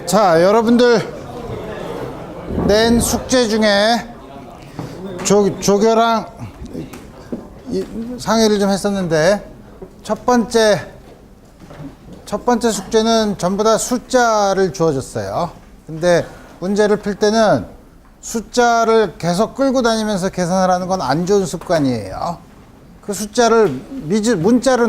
자, 여러분들 낸 숙제 중에 조교랑 상의를 좀 했었는데 첫 번째 숙제는 전부 다 숫자를 주어졌어요. 근데 문제를 풀 때는 숫자를 계속 끌고 다니면서 계산을 하는 건 안 좋은 습관이에요. 그 숫자를 문자로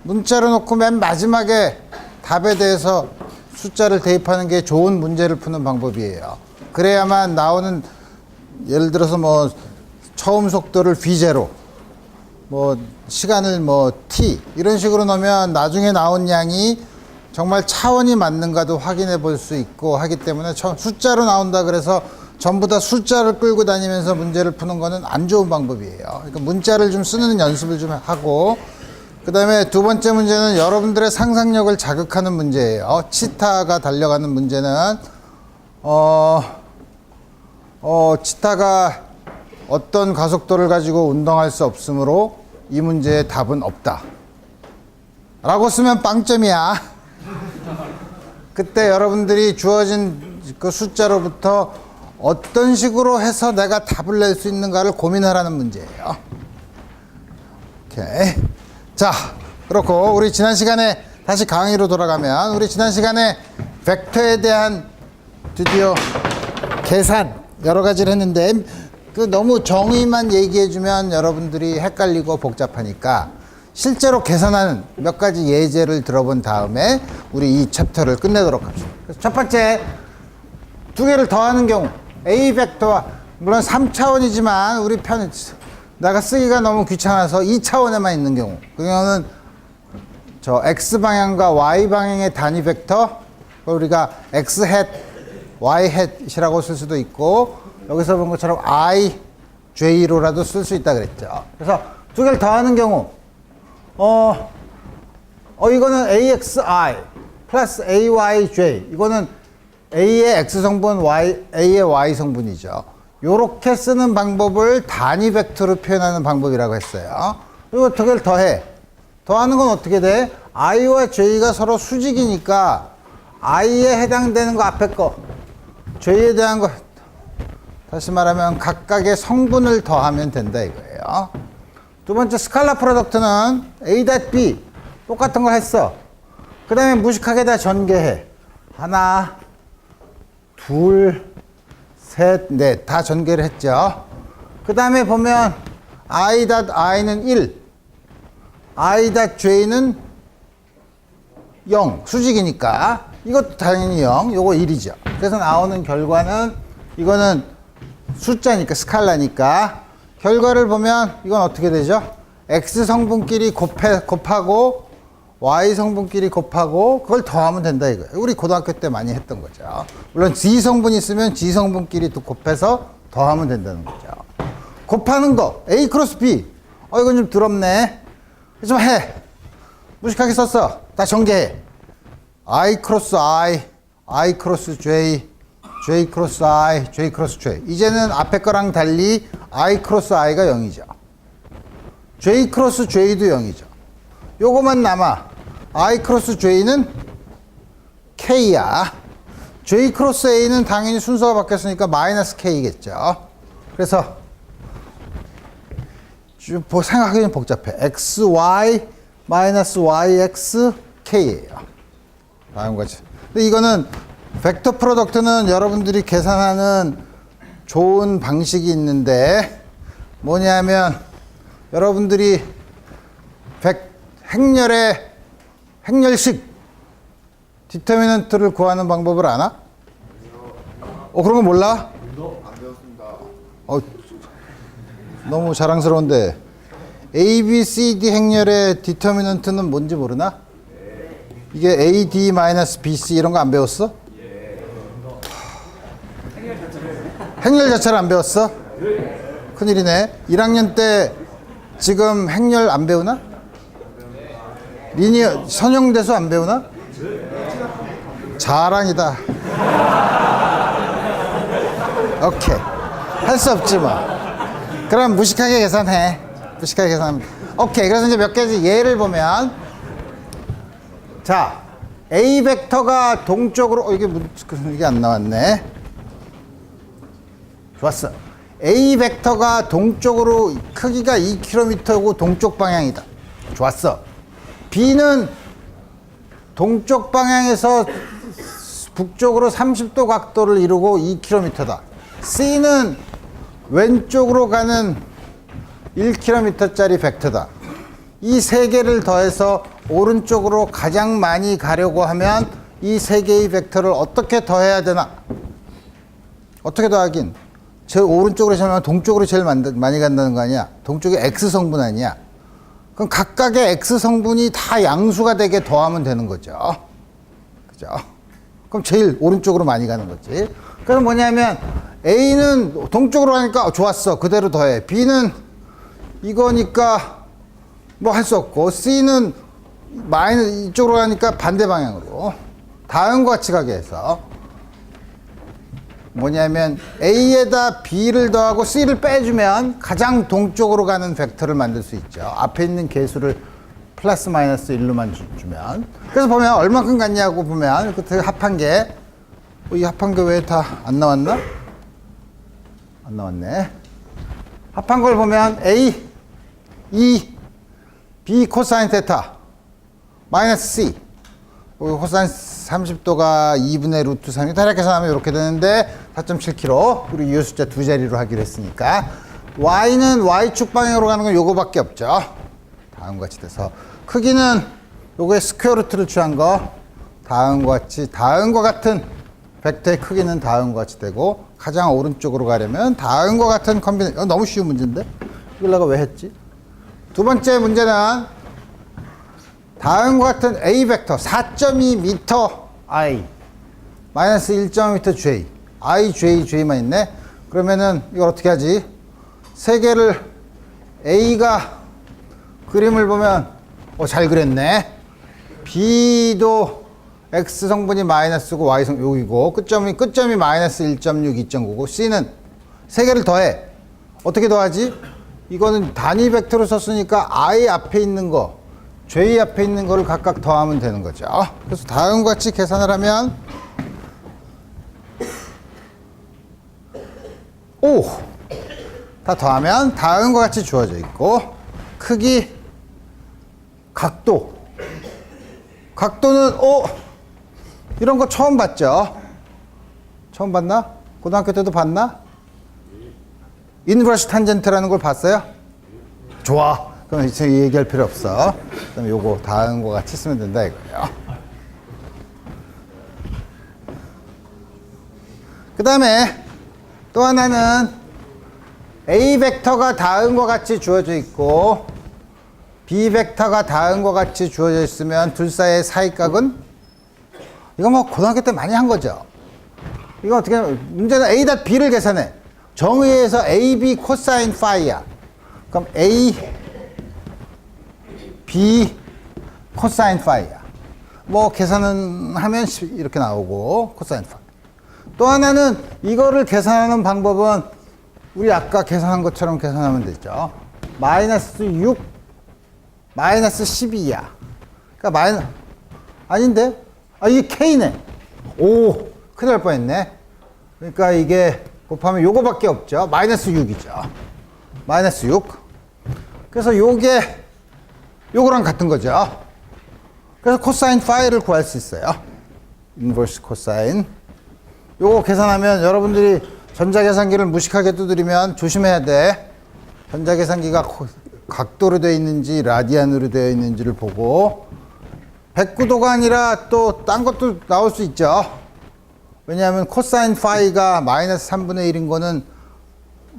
놓고 맨 마지막에 답에 대해서 숫자를 대입하는 게 좋은 문제를 푸는 방법이에요. 그래야만 나오는, 예를 들어서 뭐 처음 속도를 v0, 뭐 시간을 t 이런 식으로 넣으면 나중에 나온 양이 정말 차원이 맞는가도 확인해 볼 수 있고 하기 때문에 숫자로 나온다 그래서 전부 다 숫자를 끌고 다니면서 문제를 푸는 거는 안 좋은 방법이에요. 그러니까 문자를 좀 쓰는 연습을 좀 하고, 그 다음에 두 번째 문제는 여러분들의 상상력을 자극하는 문제예요. 치타가 달려가는 문제는 치타가 어떤 가속도를 가지고 운동할 수 없으므로 이 문제의 답은 없다 라고 쓰면 빵점이야. 그때 여러분들이 주어진 그 숫자로부터 어떤 식으로 해서 내가 답을 낼 수 있는가를 고민하라는 문제예요. 오케이. 자, 그렇고 우리 지난 시간에 다시 강의로 돌아가면, 우리 지난 시간에 벡터에 대한 드디어 계산 여러 가지를 했는데, 그 너무 정의만 얘기해주면 여러분들이 헷갈리고 복잡하니까 실제로 계산하는 몇 가지 예제를 들어본 다음에 우리 이 챕터를 끝내도록 합시다. 그래서 첫 번째, 두 개를 더하는 경우 A 벡터와, 물론 3차원이지만 우리 내가 쓰기가 너무 귀찮아서 2차원에만 있는 경우, 그 경우는 저 X방향과 Y방향의 단위 벡터, 우리가 X 햇, Y 햇이라고 쓸 수도 있고, 여기서 본 것처럼 I, J로라도 쓸 수 있다 그랬죠. 그래서 두 개를 더하는 경우, 이거는 AXI 플러스 AYJ, 이거는 A의 X 성분, A의 Y 성분이죠. 요렇게 쓰는 방법을 단위 벡터로 표현하는 방법이라고 했어요. 그리고 두 개를 더해. 더하는 건 어떻게 돼? I와 J가 서로 수직이니까 I에 해당되는 거 앞에 거, J에 대한 거, 다시 말하면 각각의 성분을 더하면 된다 이거예요. 두 번째, 스칼라 프로덕트는 A.B 똑같은 걸 했어. 그 다음에 무식하게 다 전개해. 하나, 둘, 셋, 넷 다 전개를 했죠. 그 다음에 보면 I.I는 1, I.J는 0, 수직이니까 이것도 당연히 0, 요거 1이죠. 그래서 나오는 결과는, 이거는 숫자니까 스칼라니까, 결과를 보면 이건 어떻게 되죠? X 성분끼리 곱하고 Y 성분끼리 곱하고 그걸 더하면 된다 이거예요. 우리 고등학교 때 많이 했던 거죠. 물론 G 성분이 있으면 G 성분끼리 또 곱해서 더하면 된다는 거죠. 곱하는 거 A 크로스 B, 이건 좀 더럽네. 좀 해. 무식하게 썼어. 다 전개해. I 크로스 I, I 크로스 J, J 크로스 I, J 크로스 J. 이제는 앞에 거랑 달리 I 크로스 I가 0이죠. J 크로스 J도 0이죠. 요거만 남아. I 크로스 J는 K야. J 크로스 A는 당연히 순서가 바뀌었으니까 마이너스 K겠죠. 그래서 생각하기는 복잡해. XY 마이너스 YX K예요. 다음 거지. 근데 이거는 벡터 프로덕트는 여러분들이 계산하는 좋은 방식이 있는데, 뭐냐면 여러분들이 행렬식 디터미넌트를 구하는 방법을 아나? 그런 거 몰라? 안 배웠습니다. 너무 자랑스러운데. A, B, C, D 행렬의 디터미넌트는 뭔지 모르나? 이게 A, D, B, C 이런 거 안 배웠어? 행렬 자체를 안 배웠어? 큰일이네. 1학년 때 지금 행렬 안 배우나? 리니어 선형대수 안 배우나? 자랑이다. 오케이. 할 수 없지 뭐. 그럼 무식하게 계산해. 무식하게 계산하면. 오케이. 그래서 이제 몇 가지 예를 보면, 자, A 벡터가 동쪽으로 이게 안 나왔네. 좋았어. A 벡터가 동쪽으로 크기가 2km고 동쪽 방향이다. 좋았어. B는 동쪽 방향에서 북쪽으로 30도 각도를 이루고 2km다. C는 왼쪽으로 가는 1km짜리 벡터다. 이 세 개를 더해서 오른쪽으로 가장 많이 가려고 하면 이 세 개의 벡터를 어떻게 더해야 되나? 어떻게 더하긴? 제일 오른쪽으로 제일 동쪽으로 제일 많이 간다는 거 아니야? 동쪽에 X성분 아니야? 그럼 각각의 X성분이 다 양수가 되게 더하면 되는 거죠. 그죠? 그럼 제일 오른쪽으로 많이 가는 거지. 그럼 뭐냐면 A는 동쪽으로 가니까 좋았어. 그대로 더해. B는 이거니까 뭐 할 수 없고, C는 마이너스 이쪽으로 가니까 반대 방향으로 다음과 같이 가게 해서 뭐냐면 A에다 B를 더하고 C를 빼주면 가장 동쪽으로 가는 벡터를 만들 수 있죠. 앞에 있는 개수를 플러스 마이너스 1로만 주면. 그래서 보면 얼마큼 갔냐고 보면 그 합한 게, 이 합한 게 왜 다 안 나왔나? 안 나왔네. 합한 걸 보면 A, E, B 코사인 테타 마이너스 C, 코사인 30도가 2분의 루트 3이 대략 계산하면 이렇게 되는데 4.7km. 그리고 이 숫자 두 자리로 하기로 했으니까 Y는 Y축 방향으로 가는 건 요거밖에 없죠. 다음과 같이 돼서 크기는 요거의 스퀘어 루트를 취한 거 다음과 같은 벡터의 크기는 다음과 같이 되고, 가장 오른쪽으로 가려면 다음과 같은 컨비네이션. 너무 쉬운 문제인데 이걸 내가 왜 했지? 두 번째 문제는 다음과 같은 A 벡터 4.2m I 마이너스 1.5m J I, J, J만 있네. 그러면은 이걸 어떻게 하지? 세 개를 A가 그림을 보면 잘 그렸네. B도 X 성분이 마이너스고 Y 성 여기고 끝점이 마이너스 1.6, 2.9고 C는 세 개를 더해. 어떻게 더하지? 이거는 단위 벡터로 썼으니까 I 앞에 있는 거, J 앞에 있는 거를 각각 더하면 되는 거죠. 그래서 다음과 같이 계산을 하면 다 더하면 다음과 같이 주어져 있고, 크기, 각도는 이런 거 처음 봤죠? 처음 봤나? 고등학교 때도 봤나? 인버스 탄젠트라는 걸 봤어요? 좋아. 그럼 이제 얘기할 필요 없어. 그다음에 요거 다음과 같이 쓰면 된다 이거예요. 그 다음에 또 하나는 A 벡터가 다음과 같이 주어져 있고 B 벡터가 다음과 같이 주어져 있으면 둘 사이의 사이각은, 이거 뭐 고등학교 때 많이 한 거죠. 이거 어떻게 하면 문제는 A B를 계산해. 정의에서 AB 코사인 파이야. 그럼 A B 코사인 파이야. 뭐 계산은 하면 이렇게 나오고 코사인 파이. 또 하나는 이거를 계산하는 방법은 우리 아까 계산한 것처럼 계산하면 되죠. 마이너스 6 마이너스 12야. 그러니까 아닌데? 이게 K네. 큰일 날 뻔했네. 그러니까 이게 곱하면 요거밖에 없죠. 마이너스 6이죠. 마이너스 6. 그래서 요거랑 같은 거죠. 그래서 코사인 파이를 구할 수 있어요. 인버스 코사인. 요거 계산하면 여러분들이 전자계산기를 무식하게 두드리면 조심해야 돼. 전자계산기가 각도로 되어 있는지 라디안으로 되어 있는지를 보고, 109도가 아니라 또 딴 것도 나올 수 있죠. 왜냐하면 코사인 파이가 마이너스 3분의 1인 거는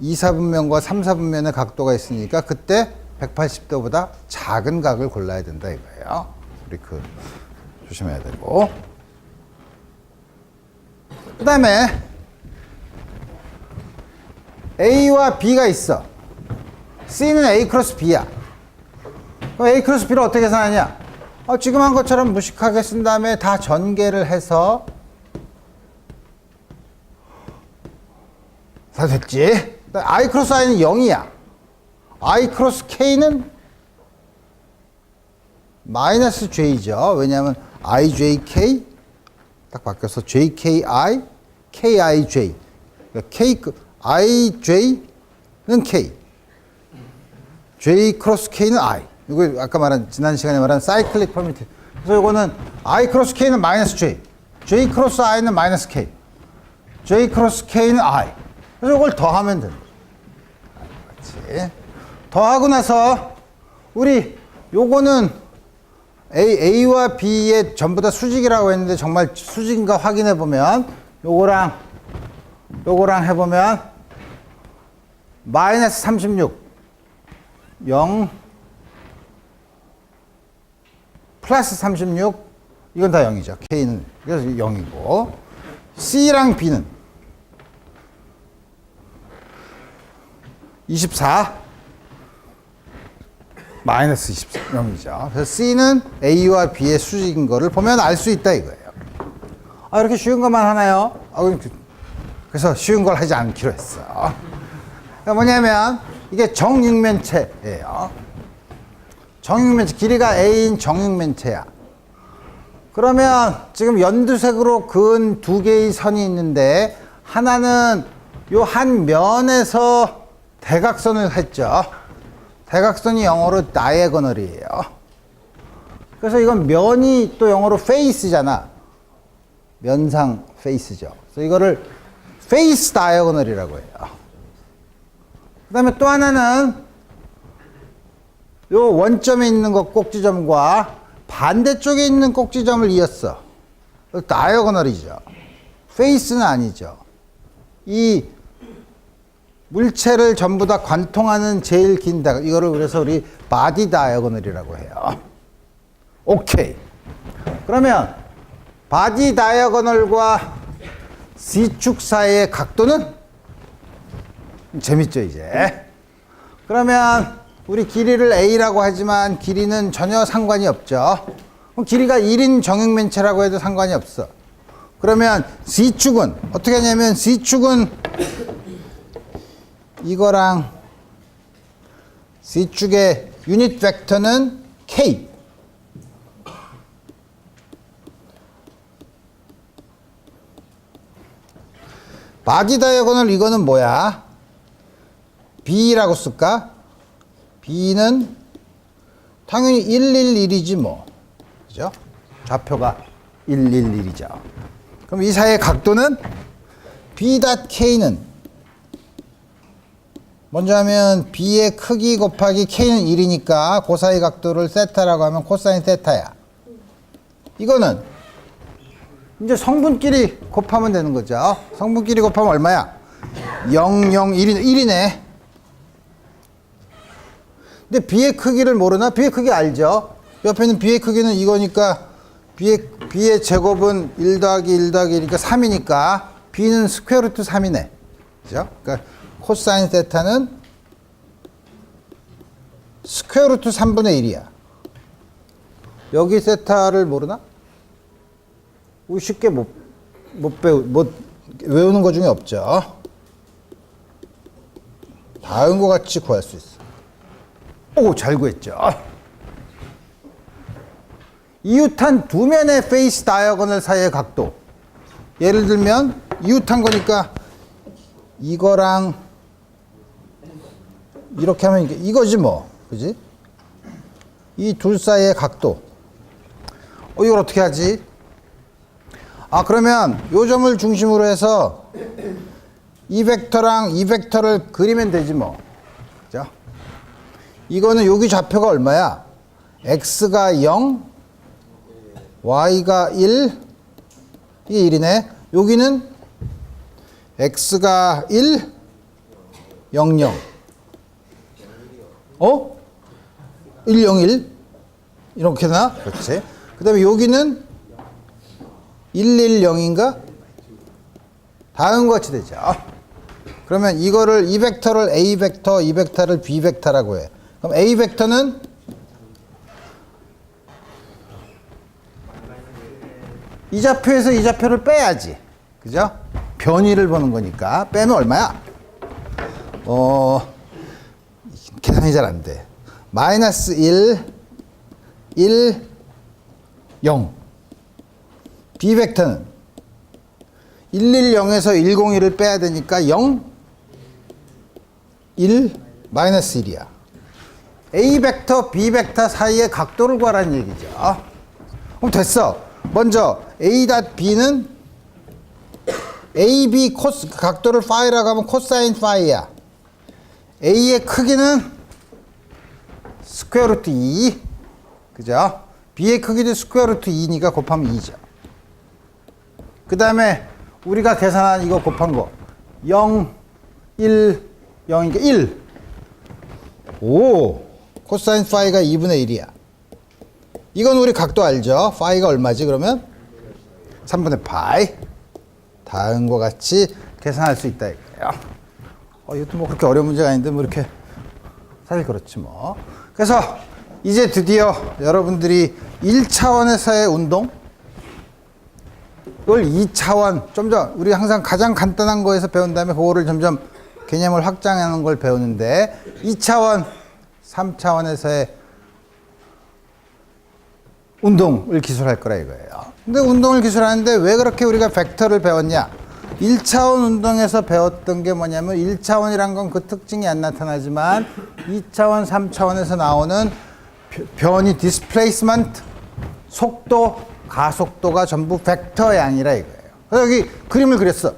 2, 4분면과 3, 4분면의 각도가 있으니까 그때 180도보다 작은 각을 골라야 된다 이거예요. 우리 조심해야 되고. 그 다음에 A와 B가 있어. C는 A 크로스 B야. 그럼 A 크로스 B를 어떻게 계산하냐? 지금 한 것처럼 무식하게 쓴 다음에 다 전개를 해서 다 됐지? I 크로스 I는 0이야. I 크로스 K는 마이너스 J죠. 왜냐하면 IJK 딱 바뀌어서 JKI, KIJ. 그러니까 K, IJ는 K, J 크로스 K는 I. 이거 아까 말한, 지난 시간에 말한 사이클릭 퍼미트. 그래서 이거는 I 크로스 K는 마이너스 J, J 크로스 I는 마이너스 K, J 크로스 K는 I. 그래서 이걸 더하면 된다. 그렇지. 더하고 나서 우리 요거는 A와 B의 전부 다 수직이라고 했는데 정말 수직인가 확인해 보면 요거랑 해보면 마이너스 36, 0, 플러스 36, 이건 다 0이죠. K는. 그래서 0이고, C랑 B는 24, 마이너스 24, 0이죠. 그래서 C는 A와 B의 수직인 거를 보면 알 수 있다 이거예요. 아, 이렇게 쉬운 것만 하나요? 그래서 쉬운 걸 하지 않기로 했어. 그러니까 뭐냐면, 이게 정육면체예요. 정육면체, 길이가 A인 정육면체야. 그러면 지금 연두색으로 그은 두 개의 선이 있는데, 하나는 요 한 면에서 대각선을 했죠. 대각선이 영어로 다이애고널이에요. 그래서 이건 면이 또 영어로 페이스잖아. 면상 페이스죠. 그래서 이거를 페이스 다이애고널이라고 해요. 그 다음에 또 하나는 요 원점에 있는 거 꼭지점과 반대쪽에 있는 꼭지점을 이었어. 다이애고널이죠. 페이스는 아니죠. 이 물체를 전부 다 관통하는 제일 긴 다, 이거를 그래서 우리 바디 다이애고널이라고 해요. 오케이. 그러면 바디 다이애고널과 C축 사이의 각도는 재밌죠, 이제. 그러면 우리 길이를 A라고 하지만 길이는 전혀 상관이 없죠. 그럼 길이가 1인 정육면체라고 해도 상관이 없어. 그러면 C축은 어떻게 하냐면, C축은 이거랑 C축의 유닛 벡터는 K. 바디 다이애고널 이거는 뭐야? B라고 쓸까? B는 당연히 111이지 뭐. 그죠? 좌표가 111이죠. 그럼 이 사이의 각도는 B.K는 먼저 하면 B의 크기 곱하기 K는 1이니까 그 사이 각도를 세타라고 하면 코사인 세타야. 이거는 이제 성분끼리 곱하면 되는 거죠. 성분끼리 곱하면 얼마야? 0, 0, 1이네. 근데 B의 크기를 모르나? B의 크기 알죠? 옆에 있는 B의 크기는 이거니까 B의 제곱은 1 더하기 1 더하기 1이니까 3이니까 B는 스퀘어 루트 3이네. 그죠? 그러니까 코사인 세타는 스퀘어 루트 3분의 1이야. 여기 세타를 모르나? 우리 쉽게 못 외우는 것 중에 없죠. 다음과 같이 구할 수 있어. 오, 잘 구했죠. 이웃한 두 면의 페이스 다이애고널 사이의 각도. 예를 들면 이웃한 거니까 이거랑 이렇게 하면 이거지 뭐. 그지? 이 둘 사이의 각도. 이걸 어떻게 하지? 아, 그러면 요 점을 중심으로 해서 이 벡터랑 이 벡터를 그리면 되지 뭐. 그죠? 이거는 여기 좌표가 얼마야? x가 0, y가 1, 이게 1이네. 여기는 x가 1, 0, 0. 1, 0, 1. 이렇게 되나? 그렇지. 그 다음에 여기는 1, 1, 0인가? 다음과 같이 되죠. 그러면 이거를, 이 벡터를 A 벡터, 이 벡터를 B 벡터라고 해. 그럼 A 벡터는 이 좌표에서 이 좌표를 빼야지. 그죠? 변위를 보는 거니까. 빼면 얼마야? 계산이 잘 안 돼. 마이너스 1, 1, 0. B 벡터는 110에서 101을 빼야 되니까 0, 1, 마이너스 1이야. A 벡터, B 벡터 사이의 각도를 구하라는 얘기죠. 그럼 됐어. 먼저 A 닷 B는 AB 코스, 각도를 파이라고 하면 코사인 파이야. A의 크기는 스퀘어 루트 2. 그죠? B의 크기도 스퀘어 루트 2니까 곱하면 2죠. 그 다음에 우리가 계산한 이거 곱한 거 0, 1, 0이니까 1. 오, 코사인 파이가 2분의 1이야. 이건 우리 각도 알죠? 파이가 얼마지 그러면? 3분의 파이. 다음과 같이 계산할 수 있다 이거예요. 이것도 뭐 그렇게 어려운 문제가 아닌데 뭐 이렇게 사실 그렇지 뭐. 그래서 이제 드디어 여러분들이 1차원에서의 운동, 이걸 2차원, 좀 더 우리 항상 가장 간단한 거에서 배운 다음에 그거를 점점 개념을 확장하는 걸 배우는데 2차원, 3차원에서의 운동을 기술할 거라 이거예요. 근데 운동을 기술하는데 왜 그렇게 우리가 벡터를 배웠냐? 1차원 운동에서 배웠던 게 뭐냐면 1차원이란 건 그 특징이 안 나타나지만 2차원, 3차원에서 나오는 변이 디스플레이스먼트, 속도, 가속도가 전부 벡터의 양이라 이거예요. 그래서 여기 그림을 그렸어.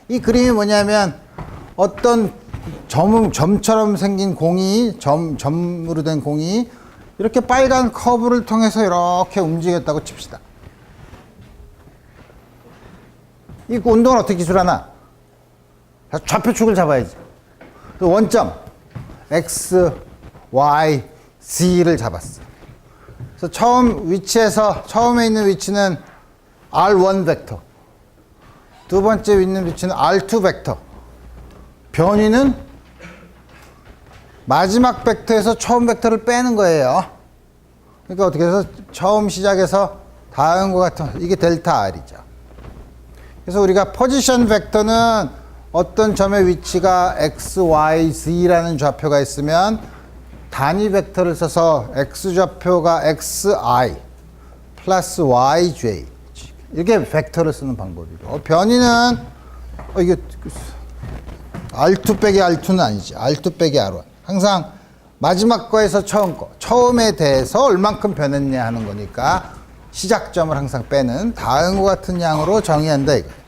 이 그림이 뭐냐면 어떤 점처럼 생긴 공이, 점으로 된 공이 이렇게 빨간 커브를 통해서 이렇게 움직였다고 칩시다. 이 운동을 어떻게 기술하나? 좌표축을 잡아야지. 원점 X, Y, Z를 잡았어. 그래서 처음에 있는 위치는 R1 벡터. 두 번째 있는 위치는 R2 벡터. 변이는 마지막 벡터에서 처음 벡터를 빼는 거예요. 그러니까 어떻게 해서 처음 시작해서 다음과 같은 이게 델타 R이죠. 그래서 우리가 포지션 벡터는 어떤 점의 위치가 X, Y, Z라는 좌표가 있으면 단위 벡터를 써서 X좌표가 XI 플러스 YJ 이렇게 벡터를 쓰는 방법이고, 변이는 이게 R2 빼기 R2는 아니지. R2 빼기 R1. 항상 마지막 거에서 처음 거, 처음에 대해서 얼만큼 변했냐 하는 거니까 시작점을 항상 빼는 다음과 같은 양으로 정의한다 이거예요.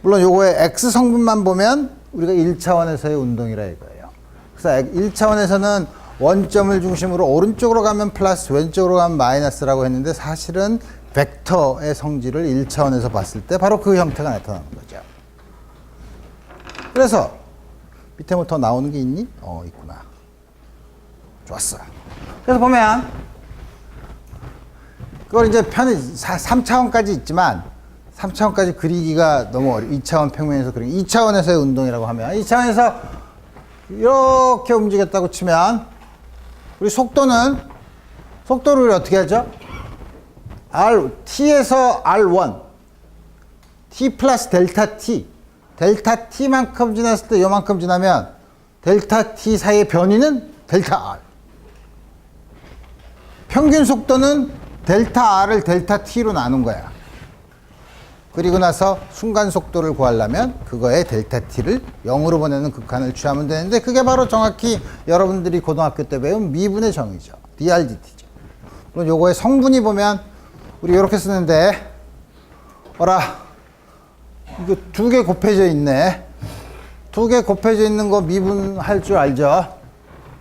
물론 요거의 X 성분만 보면 우리가 1차원에서의 운동이라 이거예요. 그래서 1차원에서는 원점을 중심으로 오른쪽으로 가면 플러스, 왼쪽으로 가면 마이너스라고 했는데 사실은 벡터의 성질을 1차원에서 봤을 때 바로 그 형태가 나타나는 거죠. 그래서 밑에 뭐 더 나오는 게 있니? 있구나. 좋았어. 그래서 보면 그걸 이제 3차원까지 있지만 3차원까지 그리기가 너무 어려워. 2차원 평면에서 그리기. 2차원에서의 운동이라고 하면 2차원에서 이렇게 움직였다고 치면 우리 속도를 우리 어떻게 하죠? T에서 R1 T 플러스 델타 T, 델타 T만큼 지났을 때 요만큼 지나면 델타 T 사이의 변이는 델타 R. 평균 속도는 델타 R을 델타 T로 나눈 거야. 그리고 나서 순간 속도를 구하려면 그거에 델타 T를 0으로 보내는 극한을 취하면 되는데 그게 바로 정확히 여러분들이 고등학교 때 배운 미분의 정의죠. DRDT죠. 그럼 요거의 성분이 보면 우리 이렇게 쓰는데 이거 2개 곱해져 있네. 2개 곱해져 있는 거 미분할 줄 알죠?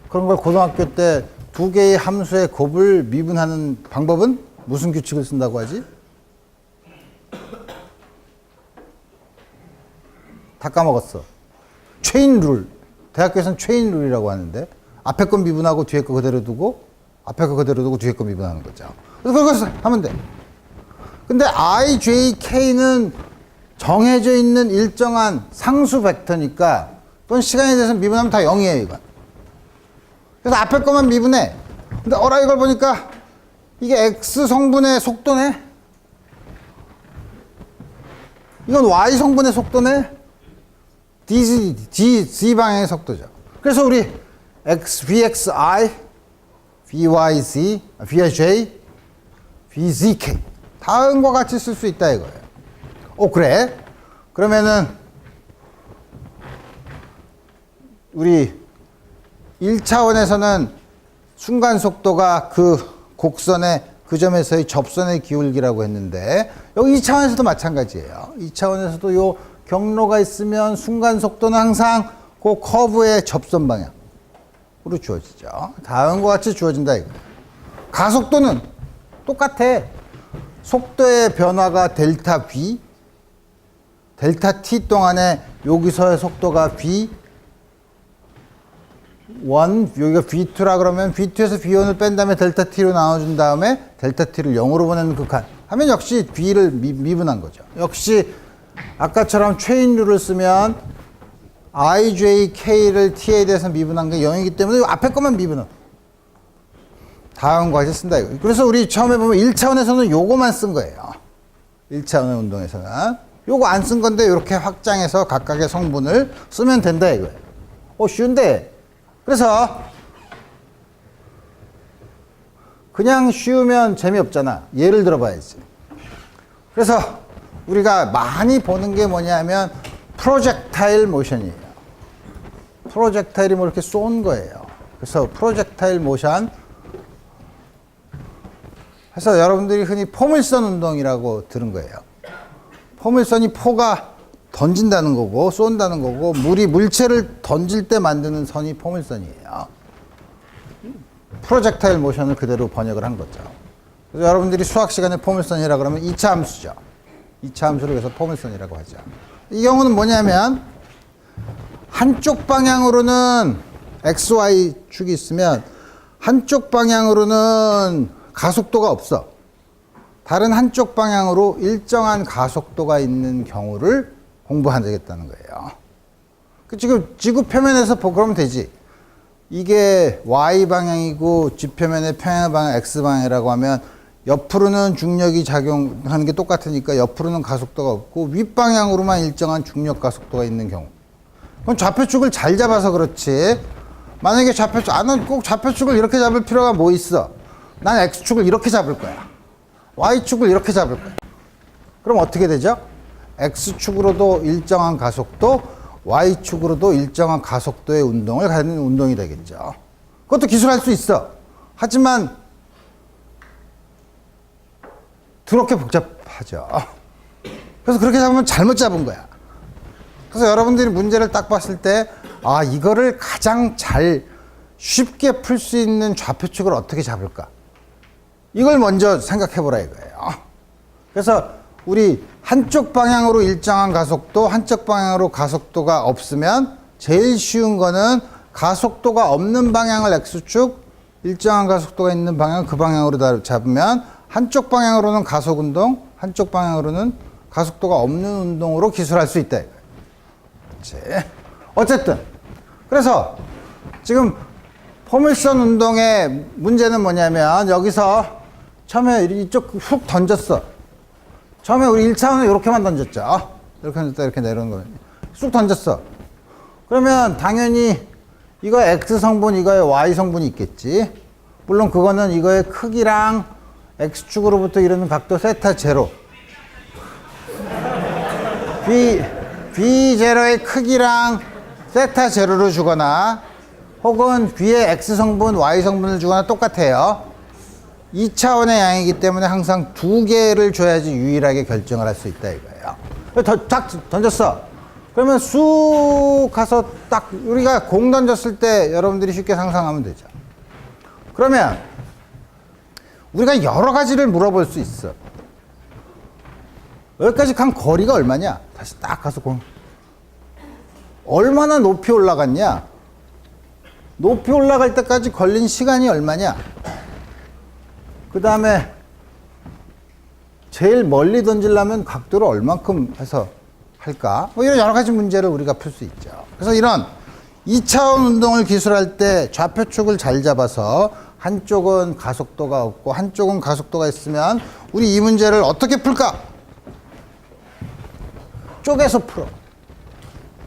그런 걸 고등학교 때 2개의 함수의 곱을 미분하는 방법은 무슨 규칙을 쓴다고 하지? 다 까먹었어. 체인 룰. 대학교에서는 체인 룰이라고 하는데 앞에 거 미분하고 뒤에 거 그대로 두고 앞에 거 그대로 두고 뒤에 거 미분하는 거죠. 그래서 그것을 하면 돼. 근데 I, J, K는 정해져 있는 일정한 상수 벡터니까 또는 시간에 대해서 미분하면 다 0이에요, 이건. 그래서 앞에 거만 미분해. 근데 이걸 보니까 이게 X 성분의 속도네? 이건 Y 성분의 속도네? Z 방향의 속도죠. 그래서 우리 VXI, VYZ, VJ BZK. 다음과 같이 쓸 수 있다 이거예요. 그래? 그러면은 우리 1차원에서는 순간 속도가 그 곡선의 그 점에서의 접선의 기울기라고 했는데 여기 2차원에서도 마찬가지예요. 2차원에서도 요 경로가 있으면 순간 속도는 항상 그 커브의 접선 방향으로 주어지죠. 다음과 같이 주어진다 이거예요. 가속도는 똑같아. 속도의 변화가 델타 V, 델타 t 동안에 여기서의 속도가 V1, 여기가 V2라 그러면 V2에서 V1을 뺀 다음에 델타 t로 나눠준 다음에 델타 t를 0으로 보내는 극한 하면 역시 V를 미분한 거죠. 역시 아까처럼 체인룰을 쓰면 IJK를 T에 대해서 미분한 게 0이기 때문에 이 앞에 것만 미분한. 다음과 같이 쓴다 이거. 그래서 우리 처음에 보면 1차원에서는 요거만 쓴 거예요. 1차원의 운동에서는. 요거 안 쓴 건데 이렇게 확장해서 각각의 성분을 쓰면 된다 이거예요. 쉬운데. 그래서 그냥 쉬우면 재미없잖아. 예를 들어봐야지. 그래서 우리가 많이 보는 게 뭐냐면 프로젝타일 모션이에요. 프로젝타일이 뭐 이렇게 쏜 거예요. 그래서 프로젝타일 모션 해서 여러분들이 흔히 포물선 운동이라고 들은 거예요. 포물선이 포가 던진다는 거고 쏜다는 거고 물체를 던질 때 만드는 선이 포물선이에요. 프로젝타일 모션을 그대로 번역을 한 거죠. 그래서 여러분들이 수학 시간에 포물선이라고 그러면 2차 함수죠. 2차 함수를 그래서 포물선이라고 하죠. 이 경우는 뭐냐면 한쪽 방향으로는 XY 축이 있으면 한쪽 방향으로는 가속도가 없어. 다른 한쪽 방향으로 일정한 가속도가 있는 경우를 공부하겠다는 거예요. 지금 지구 표면에서 그러면 되지. 이게 Y 방향이고 지표면의 평행 방향 X 방향이라고 하면 옆으로는 중력이 작용하는 게 똑같으니까 옆으로는 가속도가 없고 윗방향으로만 일정한 중력 가속도가 있는 경우. 그건 좌표축을 잘 잡아서 그렇지. 만약에 나는 꼭 좌표축을 이렇게 잡을 필요가 뭐 있어? 난 X축을 이렇게 잡을 거야. Y축을 이렇게 잡을 거야. 그럼 어떻게 되죠? X축으로도 일정한 가속도, Y축으로도 일정한 가속도의 운동을 가는 운동이 되겠죠. 그것도 기술할 수 있어. 하지만 더럽게 복잡하죠. 그래서 그렇게 잡으면 잘못 잡은 거야. 그래서 여러분들이 문제를 딱 봤을 때 이거를 가장 잘 쉽게 풀 수 있는 좌표축을 어떻게 잡을까? 이걸 먼저 생각해 보라 이거예요. 그래서 우리 한쪽 방향으로 일정한 가속도, 한쪽 방향으로 가속도가 없으면 제일 쉬운 거는 가속도가 없는 방향을 X축, 일정한 가속도가 있는 방향을 그 방향으로 잡으면 한쪽 방향으로는 가속 운동, 한쪽 방향으로는 가속도가 없는 운동으로 기술할 수 있다. 그렇지. 어쨌든 그래서 지금 포물선 운동의 문제는 뭐냐면 여기서 처음에 이쪽 훅 던졌어. 처음에 우리 1차원은 이렇게만 던졌죠. 이렇게 던졌다 이렇게 내려오는 거예요. 쑥 던졌어. 그러면 당연히 이거 X 성분, 이거에 Y 성분이 있겠지. 물론 그거는 이거의 크기랑 X축으로부터 이루는 각도 세타 제로. B0의 크기랑 세타 제로를 주거나 혹은 B의 X 성분, Y 성분을 주거나 똑같아요. 2차원의 양이기 때문에 항상 두 개를 줘야지 유일하게 결정을 할 수 있다 이거예요. 딱 던졌어. 그러면 쑥 가서 딱 우리가 공 던졌을 때 여러분들이 쉽게 상상하면 되죠. 그러면 우리가 여러 가지를 물어볼 수 있어. 여기까지 간 거리가 얼마냐? 다시 딱 가서 얼마나 높이 올라갔냐? 높이 올라갈 때까지 걸린 시간이 얼마냐? 그 다음에 제일 멀리 던지려면 각도를 얼만큼 해서 할까? 뭐 이런 여러 가지 문제를 우리가 풀 수 있죠. 그래서 이런 2차원 운동을 기술할 때 좌표축을 잘 잡아서 한쪽은 가속도가 없고 한쪽은 가속도가 있으면 우리 이 문제를 어떻게 풀까? 쪼개서 풀어.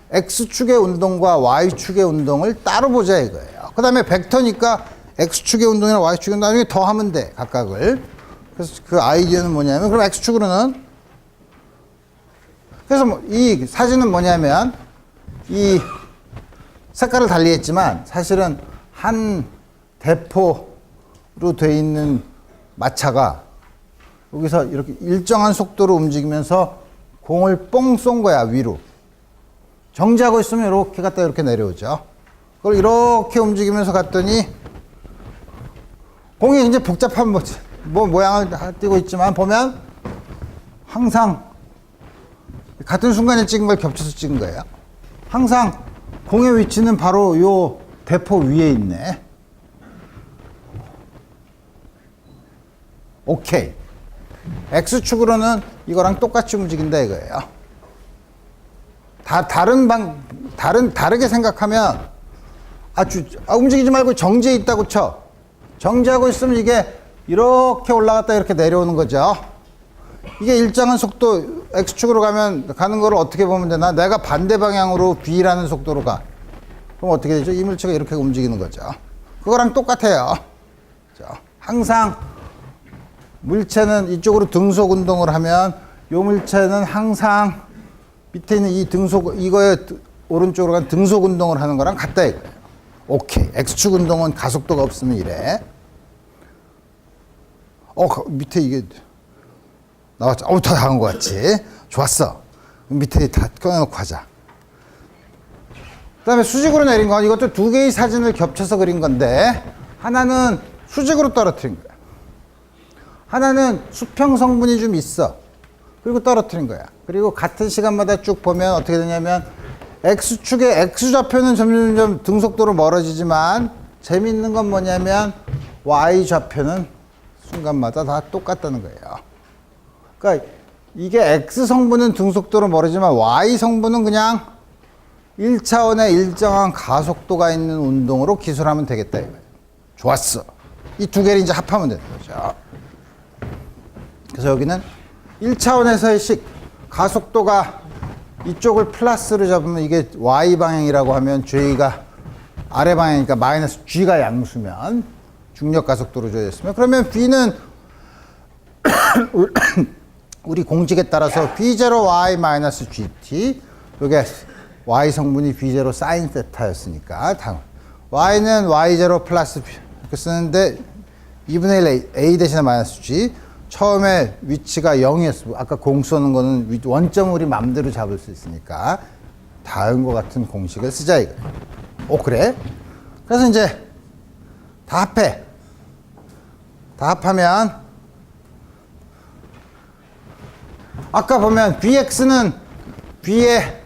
X축의 운동과 Y축의 운동을 따로 보자 이거예요. 그 다음에 벡터니까 X축의 운동이나 Y축의 운동 나중에 더 하면 돼, 각각을. 그래서 그 아이디어는 뭐냐면, 그럼 x축으로는, 그래서 이 사진은 뭐냐면, 이 색깔을 달리 했지만 사실은 한 대포로 되어 있는 마차가 여기서 이렇게 일정한 속도로 움직이면서 공을 뽕 쏜 거야, 위로. 정지하고 있으면 이렇게 갔다 이렇게 내려오죠. 그걸 이렇게 움직이면서 갔더니 공이 굉장히 복잡한 모양을 띄고 있지만 보면 항상 같은 순간에 찍은 걸 겹쳐서 찍은 거예요. 항상 공의 위치는 바로 요 대포 위에 있네. 오케이. X축으로는 이거랑 똑같이 움직인다 이거예요. 다르게 생각하면, 움직이지 말고 정지해 있다고 쳐. 정지하고 있으면 이게 이렇게 올라갔다 이렇게 내려오는 거죠. 이게 일정한 속도, X축으로 가는 거를 어떻게 보면 되나? 내가 반대 방향으로 B라는 속도로 가. 그럼 어떻게 되죠? 이 물체가 이렇게 움직이는 거죠. 그거랑 똑같아요. 항상 물체는 이쪽으로 등속 운동을 하면 이 물체는 항상 밑에 있는 이 이거의 오른쪽으로 간 등속 운동을 하는 거랑 같다 이거예요. 오케이. X축 운동은 가속도가 없으면 이래. 밑에 이게 나왔죠. 더 나은 것 같지? 좋았어. 밑에 다 꺼내놓고 하자. 그 다음에 수직으로 내린 건 이것도 두 개의 사진을 겹쳐서 그린 건데, 하나는 수직으로 떨어뜨린 거야. 하나는 수평 성분이 좀 있어. 그리고 떨어뜨린 거야. 그리고 같은 시간마다 쭉 보면 어떻게 되냐면, X축의 X좌표는 점점 등속도로 멀어지지만, 재미있는 건 뭐냐면, Y좌표는 순간마다 다 똑같다는 거예요. 그러니까 이게 X 성분은 등속도로 멀어지만 Y 성분은 그냥 1차원의 일정한 가속도가 있는 운동으로 기술하면 되겠다 이거예요. 좋았어. 이 두 개를 이제 합하면 되는 거죠. 그래서 여기는 1차원에서의 가속도가 이쪽을 플러스로 잡으면 이게 Y 방향이라고 하면 J가 아래 방향이니까 마이너스 G가 양수면 중력 가속도로 줘졌으면, 그러면 B는 우리 공식에 따라서 B0Y 마이너스 GT, 이게 Y 성분이 B0 사인 세타였으니까 Y는 Y0 플러스 B 이렇게 쓰는데 2분의 1 A 대신에 마이너스 G. 처음에 위치가 0이었어. 아까 공 쏘는 거는 원점을 우리 맘대로 잡을 수 있으니까 다음과 같은 공식을 쓰자 이거. 그래? 그래서 이제 다 합해. 다 합하면 아까 보면 Bx는 B의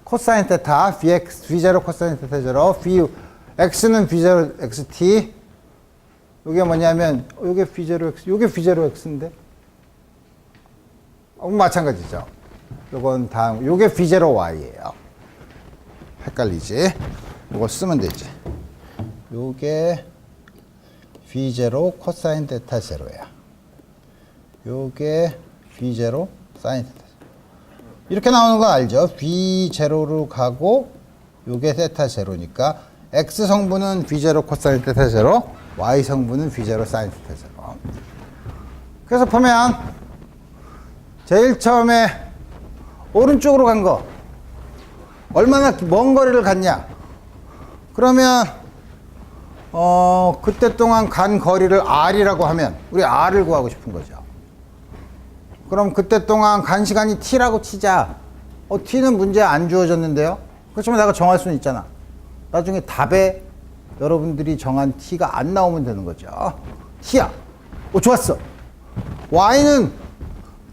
코사인 테타, B0 코사인 테타 0, X는 B0 XT. 이게 뭐냐면, 이게 B0X, 이게 B0X인데? 마찬가지죠. 요건 다음, 요게 B0Y예요. 헷갈리지? 이거 쓰면 되지. 요게 B0 코사인 테타 0야. 요게 B0 사인 테타. 이렇게 나오는 거 알죠? B0로 가고, 요게 테타 0니까, X 성분은 B0 코사인 테타 0, Y 성분은 B0 사인 테타 0. 그래서 보면 제일 처음에 오른쪽으로 간 거 얼마나 먼 거리를 갔냐? 그러면 그때 동안 간 거리를 R이라고 하면 우리 R을 구하고 싶은 거죠. 그럼 그때 동안 간 시간이 T라고 치자. T는 문제 안 주어졌는데요. 그렇지만 내가 정할 수는 있잖아. 나중에 답에 여러분들이 정한 T가 안 나오면 되는 거죠. T야. 좋았어. Y는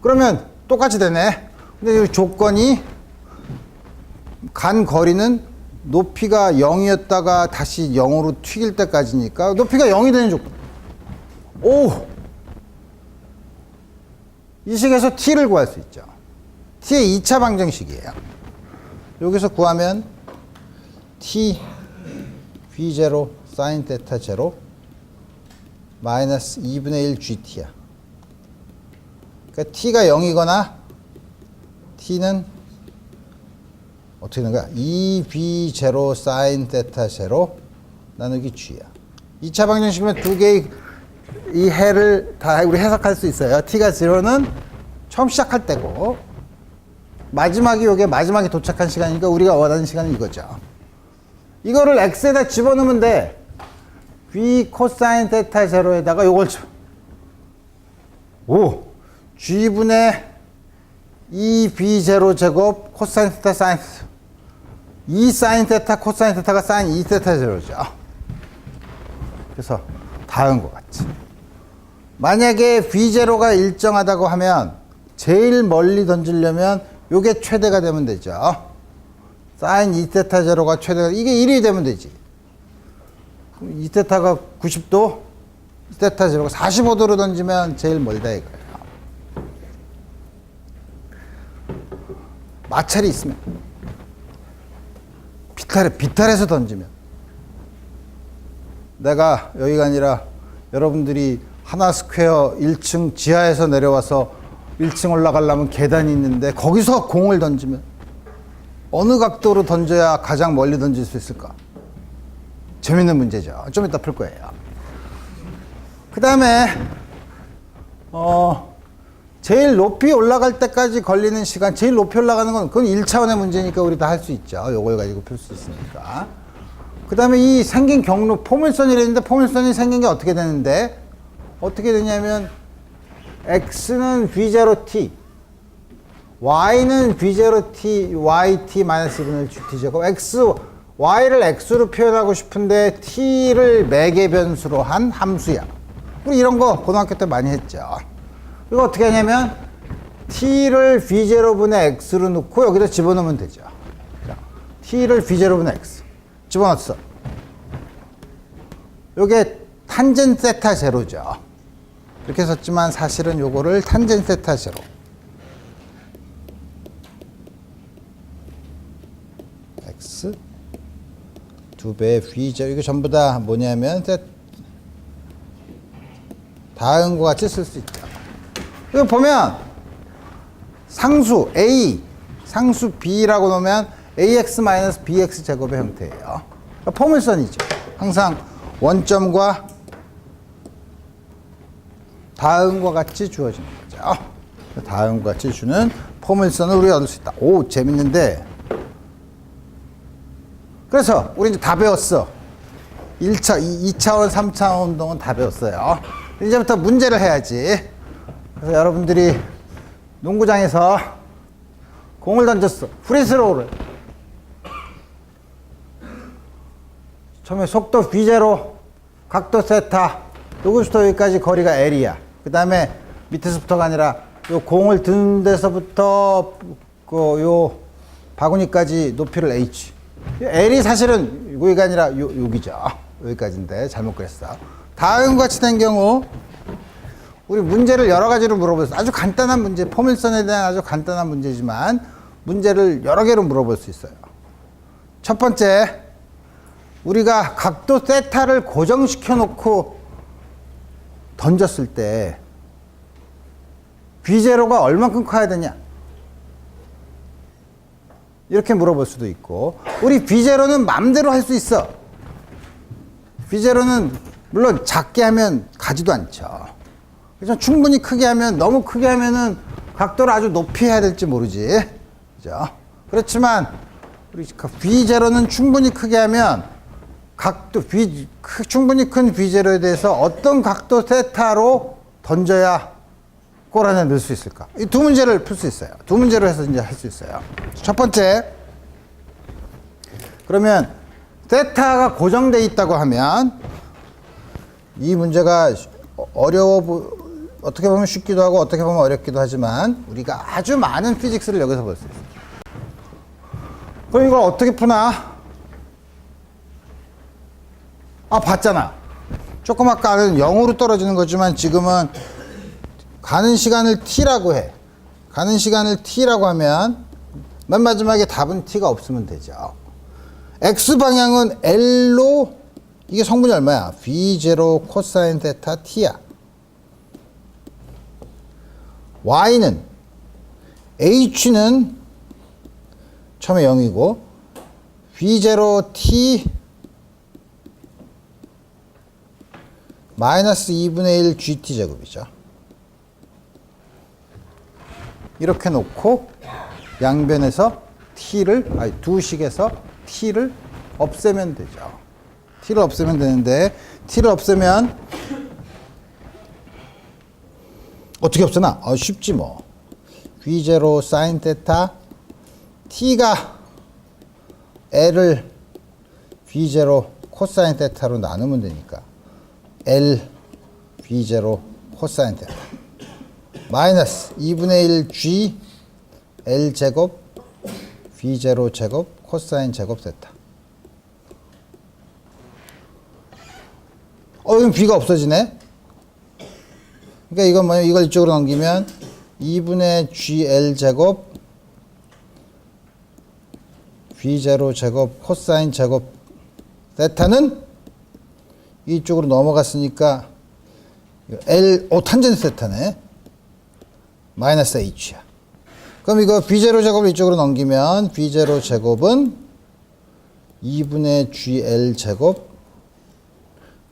그러면 똑같이 되네. 근데 이 조건이 간 거리는 높이가 0이었다가 다시 0으로 튀길 때까지니까 높이가 0이 되는 조건. 이 식에서 T를 구할 수 있죠. T의 2차 방정식이에요. 여기서 구하면 T B0 사인 테타 0 마이너스 2분의 1 GT야. 그러니까 T가 0이거나 T는 어떻게 되는 거야? 2B0 사인 테타 0 나누기 G야. 2차 방정식이면 두 개의 이 해를 다 우리 해석할 수 있어요. t가 0는 처음 시작할 때고 마지막이 요게 마지막에 도착한 시간이니까 우리가 원하는 시간은 이거죠. 이거를 x에다 집어넣으면 돼. v 코사인 테타 제로에다가 요걸 g분의 2b0 제곱 코사인 테타 사인 2 사인 테타 코사인 테타가 사인 2 테타 제로죠. 그래서 다음 것 같지. 만약에 b0가 일정하다고 하면 제일 멀리 던지려면 요게 최대가 되면 되죠. 사인 2테타 제로가 최대가, 이게 1이 되면 되지. 그럼 2테타가 90도, 2테타 제로가 45도로 던지면 제일 멀다 이거예요. 마찰이 있으면. 비탈에서 던지면. 내가 여기가 아니라 여러분들이 하나 스퀘어 1층 지하에서 내려와서 1층 올라가려면 계단이 있는데 거기서 공을 던지면 어느 각도로 던져야 가장 멀리 던질 수 있을까? 재밌는 문제죠. 좀 이따 풀 거예요. 그 다음에 제일 높이 올라갈 때까지 걸리는 시간, 제일 높이 올라가는 건 그건 1차원의 문제니까 우리 다 할 수 있죠. 요걸 가지고 풀 수 있으니까. 그 다음에 이 생긴 경로, 포물선이랬는데 포물선이 생긴 게 어떻게 되는데 어떻게 되냐면 x는 v0t, y는 v0t, yt 마이너스 2분의 gt제곱, y를 x로 표현하고 싶은데 t를 매개 변수로 한 함수야. 우리 이런 거 고등학교 때 많이 했죠. 이거 어떻게 하냐면 t를 v0분의 x로 넣고 여기다 집어넣으면 되죠. t를 v0분의 x 집어넣었어. 요게 탄젠 세타 제로죠. 이렇게 썼지만 사실은 요거를 탄젠 세타 제로, x 2배 v0, 이게 전부 다 뭐냐면 다음과 같이 쓸 수 있죠. 이거 보면 상수 a, 상수 b라고 놓으면 ax-bx 제곱의 형태예요. 그러니까 포물선이죠. 항상 원점과 다음과 같이 주어지는 거죠. 다음과 같이 주는 포물선을 우리가 얻을 수 있다. 오, 재밌는데. 그래서 우리 이제 다 배웠어. 1차, 2차원, 3차원 운동은 다 배웠어요. 이제부터 문제를 해야지. 그래서 여러분들이 농구장에서 공을 던졌어. 프리스로우를. 처음에 속도 v0, 각도 세타, 여기부터 여기까지 거리가 l이야. 그 다음에 밑에서부터가 아니라 요 공을 드는 데서부터 요 바구니까지 높이를 h. l이 사실은 여기가 아니라 여기죠. 여기까지인데 잘못 그랬어. 다음과 같이 된 경우 우리 문제를 여러 가지로 물어볼 수, 아주 간단한 문제, 포물선에 대한 아주 간단한 문제지만 문제를 여러 개로 물어볼 수 있어요. 첫 번째, 우리가 각도 세타를 고정시켜 놓고 던졌을 때 v0가 얼만큼 커야 되냐, 이렇게 물어볼 수도 있고, 우리 v0는 맘대로 할 수 있어. v0는 물론 작게 하면 가지도 않죠. 그래서 충분히 크게 하면, 너무 크게 하면은 각도를 아주 높이 해야 될지 모르지. 그죠? 그렇지만 우리 v0는 충분히 크게 하면 각도 충분히 큰 v0에 대해서 어떤 각도 세타로 던져야 골 안에 넣을 수 있을까? 이 두 문제를 풀 수 있어요. 두 문제로 해서 이제 할 수 있어요. 첫 번째, 그러면 세타가 고정돼 있다고 하면 이 문제가 어떻게 보면 쉽기도 하고 어떻게 보면 어렵기도 하지만 우리가 아주 많은 피직스를 여기서 볼 수 있어요. 그럼 이걸 어떻게 푸나? 봤잖아. 조금 아까는 0으로 떨어지는 거지만 지금은 가는 시간을 t라고 해. 가는 시간을 t라고 하면 맨 마지막에 답은 t가 없으면 되죠. x방향은 l로, 이게 성분이 얼마야? v0 코사인 테타 t야. y는, h는 처음에 0이고 v0 t 마이너스 2분의 1 gt 제곱이죠. 이렇게 놓고 양변에서 두 식에서 t를 없애면 되죠. t를 없애면 되는데 t를 없애면 어떻게 없애나? 쉽지 뭐. v0 sin θ t가 l을 v0 코사인 θ로 나누면 되니까 L V0 코사인 θ 마이너스 2분의 1 G L 제곱 V0 제곱 코사인 제곱 세타. 그럼 B가 없어지네? 그러니까 이건 뭐냐, 이걸 이쪽으로 넘기면 2분의 GL 제곱 V0 제곱 코사인 제곱 세타는 이쪽으로 넘어갔으니까 탄젠트 세타네. 마이너스 H야. 그럼 이거 B0 제곱을 이쪽으로 넘기면 B0 제곱은 2분의 GL 제곱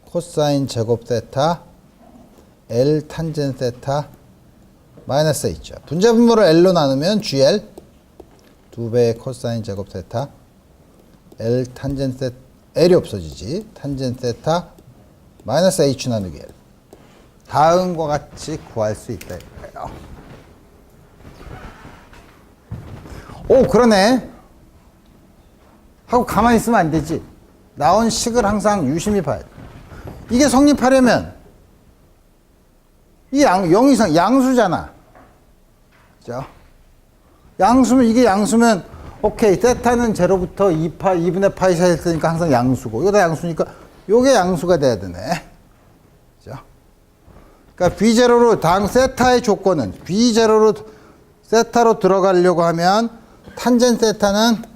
코사인 제곱 세타 L 탄젠트 세타 마이너스 H야. 분자분모를 L로 나누면 GL 2배의 코사인 제곱 세타 L 탄젠트 세타 L이 없어지지. 탄젠트 세타 마이너스 H 나누기 L. 다음과 같이 구할 수 있다 이거예요. 그러네 하고 가만히 있으면 안 되지. 나온 식을 항상 유심히 봐야 돼. 이게 성립하려면 이 0 이상 양수잖아. 그죠? 양수면, 이게 양수면 오케이, 세타는 제로부터 2분의 파이 사이일 테니까 항상 양수고, 이거 다 양수니까 요게 양수가 돼야 되네. 그죠? 그러니까 B0로 세타의 조건은 B0로 세타로 들어가려고 하면 탄젠트 세타는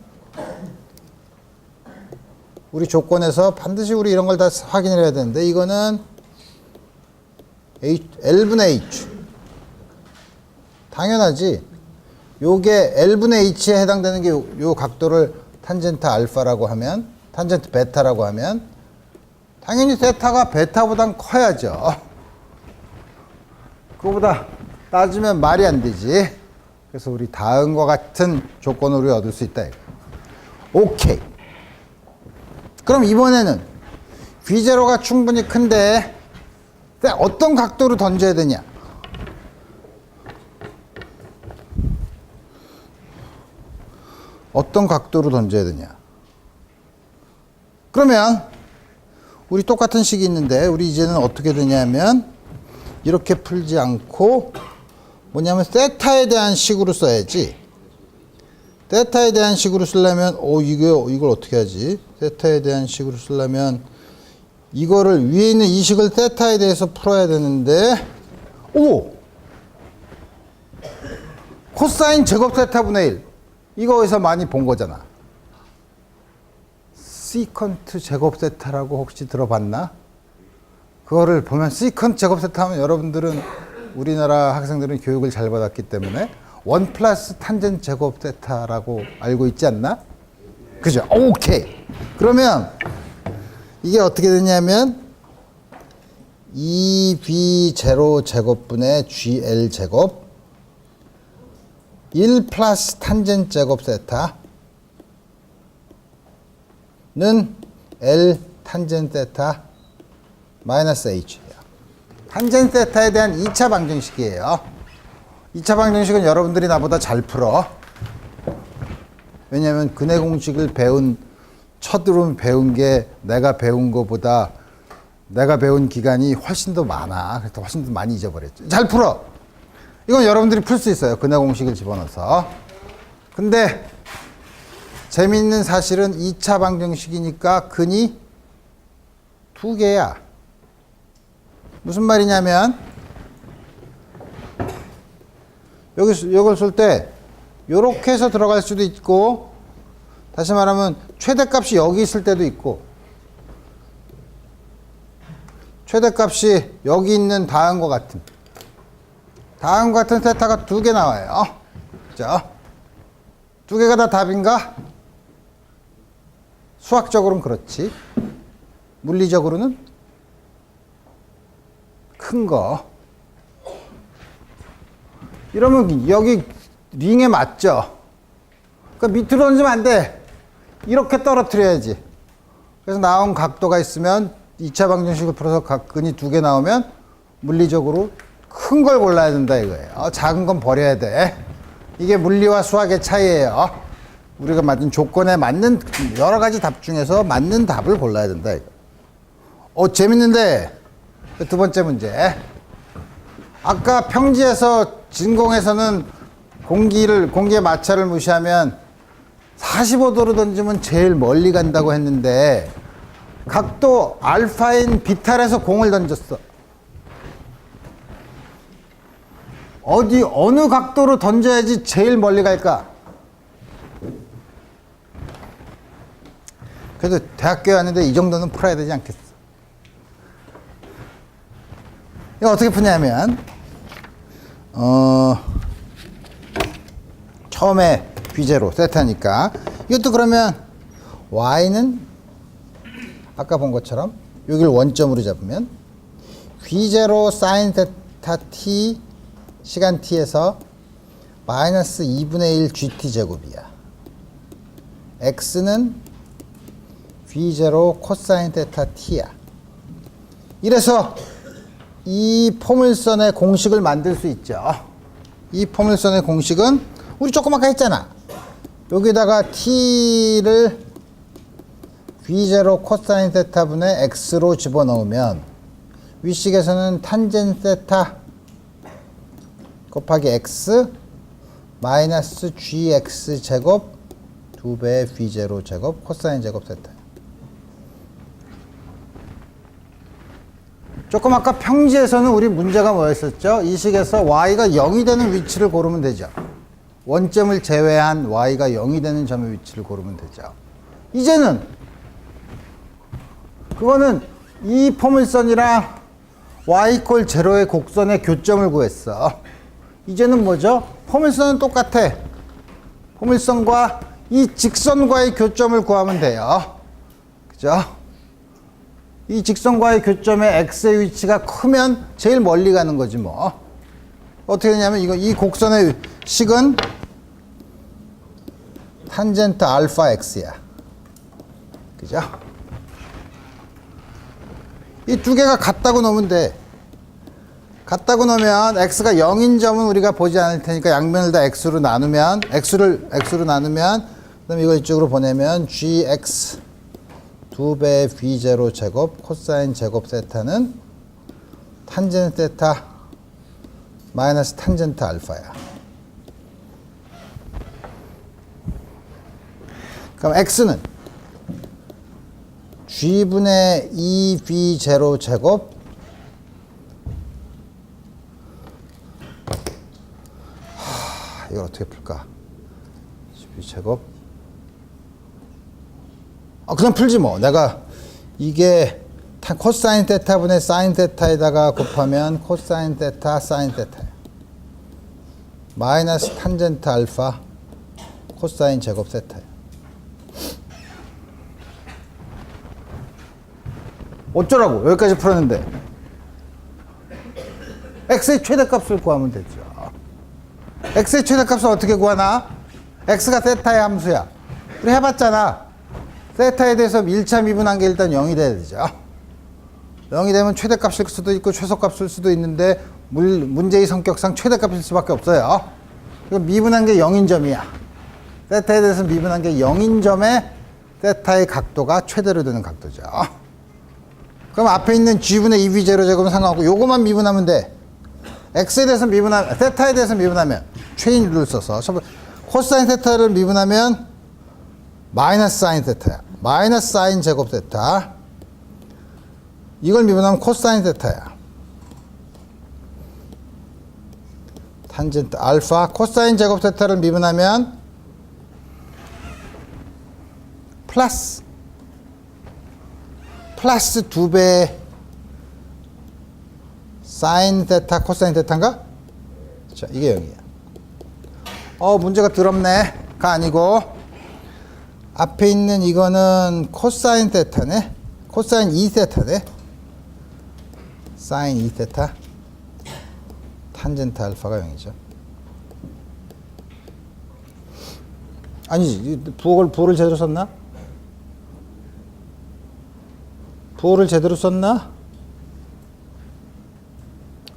우리 조건에서 반드시 우리 이런 걸 다 확인을 해야 되는데, 이거는 L분의 H. 당연하지. 요게 L분의 H에 해당되는 게 요 각도를 탄젠트 알파라고 하면, 탄젠트 베타라고 하면, 당연히 세타가 베타보단 커야죠. 그거보다 따지면 말이 안 되지. 그래서 우리 다음과 같은 조건을 우리 얻을 수 있다. 오케이. 그럼 이번에는 V0가 충분히 큰데 어떤 각도로 던져야 되냐? 어떤 각도로 던져야 되냐? 그러면 우리 똑같은 식이 있는데 우리 이제는 어떻게 되냐면 이렇게 풀지 않고 뭐냐면 세타에 대한 식으로 써야지. 세타에 대한 식으로 쓰려면 이걸 어떻게 하지? 세타에 대한 식으로 쓰려면 이거를 위에 있는 이 식을 세타에 대해서 풀어야 되는데 코사인 제곱 세타분의 1 이거 어디서 많이 본 거잖아. 시컨트 제곱 세타라고 혹시 들어봤나? 그거를 보면 시컨트 제곱 세타 하면 여러분들은 우리나라 학생들은 교육을 잘 받았기 때문에 1 플러스 탄젠트 제곱 세타라고 알고 있지 않나? 그죠? 오케이. 그러면 이게 어떻게 되냐면 2b0 제곱분의 gl 제곱 1 플러스 탄젠트 제곱 세타는 L 탄젠트 세타 마이너스 H예요. 탄젠트 세타에 대한 2차 방정식이에요. 2차 방정식은 여러분들이 나보다 잘 풀어. 왜냐하면 근해 공식을 첫으로 배운 게 내가 배운 거보다 내가 배운 기간이 훨씬 더 많아. 그래서 훨씬 더 많이 잊어버렸죠. 잘 풀어. 이건 여러분들이 풀 수 있어요. 근해 공식을 집어넣어서. 근데 재미있는 사실은 2차 방정식이니까 근이 2개야. 무슨 말이냐면 이걸 쓸 때 요렇게 해서 들어갈 수도 있고, 다시 말하면 최대값이 여기 있을 때도 있고, 최대값이 여기 있는 다음과 같은 세타가 2개 나와요. 그죠? 2개가 다 답인가? 수학적으로는 그렇지. 물리적으로는 큰 거. 이러면 여기 링에 맞죠? 그러니까 밑으로 던지면 안 돼. 이렇게 떨어뜨려야지. 그래서 나온 각도가 있으면 2차 방정식을 풀어서 각근이 2개 나오면 물리적으로 큰 걸 골라야 된다 이거예요. 작은 건 버려야 돼. 이게 물리와 수학의 차이예요. 우리가 맞은 조건에 맞는 여러 가지 답 중에서 맞는 답을 골라야 된다 이거. 재밌는데 두 번째 문제. 아까 평지에서 진공에서는 공기의 마찰을 무시하면 45도로 던지면 제일 멀리 간다고 했는데 각도 알파인 비탈에서 공을 던졌어. 어느 각도로 던져야지 제일 멀리 갈까? 그래도 대학교에 왔는데 이 정도는 풀어야 되지 않겠어? 이거 어떻게 푸냐면 처음에 V0 세타니까 이것도 그러면 Y는 아까 본 것처럼 여기를 원점으로 잡으면 V0 sin 세타 t 시간 t에서 마이너스 2분의 1 gt 제곱이야. x는 V0 코사인 세타 t야. 이래서 이 포물선의 공식을 만들 수 있죠. 이 포물선의 공식은 우리 조금 아까 했잖아. 여기다가 t를 V0 코사인 세타 분의 x로 집어넣으면 위식에서는 탄젠 세타 곱하기 x 마이너스 gx 제곱 2배의 V0 제곱 코사인 제곱 세타. 조금 아까 평지에서는 우리 문제가 뭐였었죠? 이 식에서 y가 0이 되는 위치를 고르면 되죠. 원점을 제외한 y가 0이 되는 점의 위치를 고르면 되죠. 이제는 그거는 이 포물선이랑 y 이퀄 제로의 곡선의 교점을 구했어. 이제는 뭐죠? 포물선은 똑같아. 포물선과 이 직선과의 교점을 구하면 돼요. 그죠? 이 직선과의 교점의 x의 위치가 크면 제일 멀리 가는 거지 뭐. 어떻게 되냐면 이 곡선의 식은 탄젠트 알파 x야. 그죠? 이 두 개가 같다고 놓으면 돼. 같다고 놓으면 x가 0인 점은 우리가 보지 않을 테니까 양면을 다 x로 나누면 x로 나누면 그다음에 이걸 이쪽으로 보내면 gx 2배의 V0 제곱 코사인 제곱 세타는 탄젠트 세타 마이너스 탄젠트 알파야. 그럼 x는 g분의 2V0 제곱 이걸 어떻게 풀까? V 제곱 그냥 풀지 뭐. 내가 이게 코사인 세타분의 사인 세타에다가 곱하면 코사인 세타 사인 세타야. 마이너스 탄젠트 알파 코사인 제곱 세타야. 어쩌라고? 여기까지 풀었는데 x의 최대값을 구하면 되죠. x의 최대값을 어떻게 구하나? x가 세타의 함수야. 우리 해봤잖아. 세타에 대해서 1차 미분한 게 일단 0이 돼야 되죠. 0이 되면 최대값일 수도 있고 최소값일 수도 있는데 문제의 성격상 최대값일 수밖에 없어요. 그럼 미분한 게 0인 점이야. 세타에 대해서 미분한 게 0인 점에 세타의 각도가 최대로 되는 각도죠. 그럼 앞에 있는 g분의 2v0 제곱은 상관없고 요거만 미분하면 돼. x에 대해서 미분하면 세타에 대해서 미분하면 최인율을 써서 코사인 세타를 미분하면 마이너스 사인 세타야. 마이너스 사인 제곱 세타. 이걸 미분하면 코사인 세타야. 탄젠트 알파 코사인 제곱 세타를 미분하면 플러스 2배 사인 세타 코사인 세타인가? 자, 이게 0이야. 문제가 더럽네. 가 아니고 앞에 있는 이거는 코사인 세타네. 코사인 2세타네. 사인 2세타 탄젠트 알파가 0이죠. 아니지, 부호를 제대로 썼나? 부호를 제대로 썼나?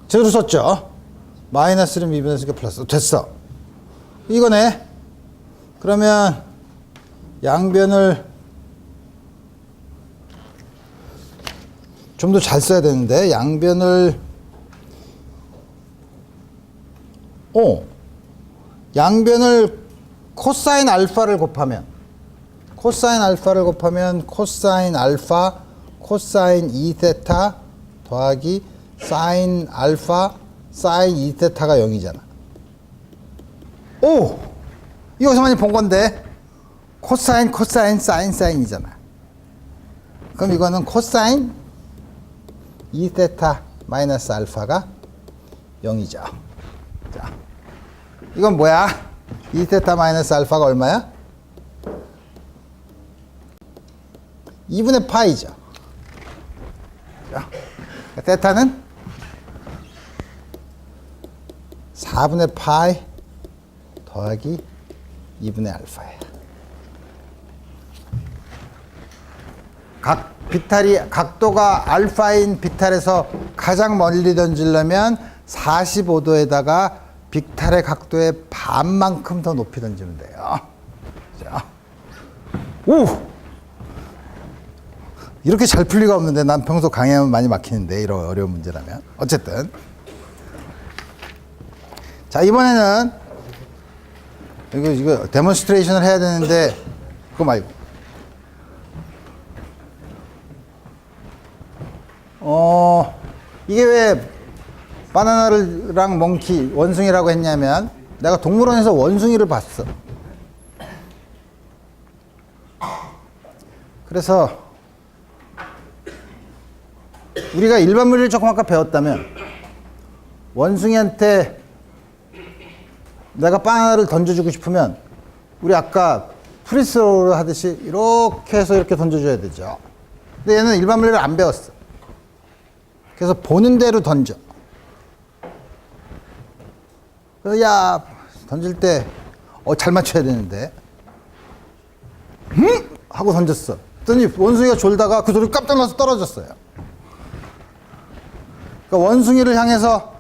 제대로 썼죠. 마이너스를 미분했으니까 플러스. 됐어. 이거네. 그러면 양변을 좀 더 잘 써야 되는데, 양변을 코사인 알파를 곱하면 코사인 알파 코사인 2세타 더하기 사인 알파 사인 2세타가 0이잖아. 오! 이거서 많이 본 건데 코사인 사인이잖아. 그럼 이거는 코사인 2세타 마이너스 알파가 0이죠. 자, 이건 뭐야? 2세타 마이너스 알파가 얼마야? 2분의 파이죠. 자, 세타는 4분의 파이 더하기 2분의 알파야. 각도가 알파인 비탈에서 가장 멀리 던지려면 45도에다가 빅탈의 각도의 반만큼 더 높이 던지면 돼요. 자, 오! 이렇게 잘 풀 리가 없는데, 난 평소 강의하면 많이 막히는데, 이런 어려운 문제라면. 어쨌든. 자, 이번에는, 이거 데몬스트레이션을 해야 되는데, 그거 말고. 이게 왜 바나나랑 몽키, 원숭이라고 했냐면, 내가 동물원에서 원숭이를 봤어. 그래서, 우리가 일반 물리를 조금 아까 배웠다면, 원숭이한테 내가 바나나를 던져주고 싶으면, 우리 아까 프리스로우 하듯이 이렇게 해서 이렇게 던져줘야 되죠. 근데 얘는 일반 물리를 안 배웠어. 그래서 보는 대로 던져. 그래서 야, 던질 때 잘 맞춰야 되는데 하고 던졌어. 그랬더니 원숭이가 졸다가 그 소리 깜짝 놀라서 떨어졌어요. 그러니까 원숭이를 향해서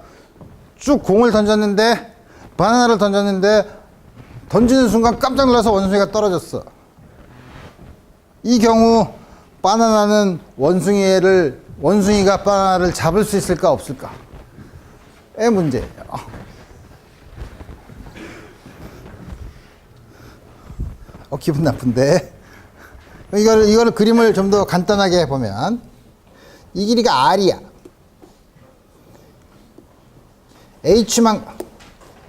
쭉 공을 던졌는데, 바나나를 던졌는데, 던지는 순간 깜짝 놀라서 원숭이가 떨어졌어. 이 경우 바나나는 원숭이가 바나나를 잡을 수 있을까 없을까? 의 문제예요. 기분 나쁜데. 이거를 그림을 좀 더 간단하게 보면, 이 길이가 R이야.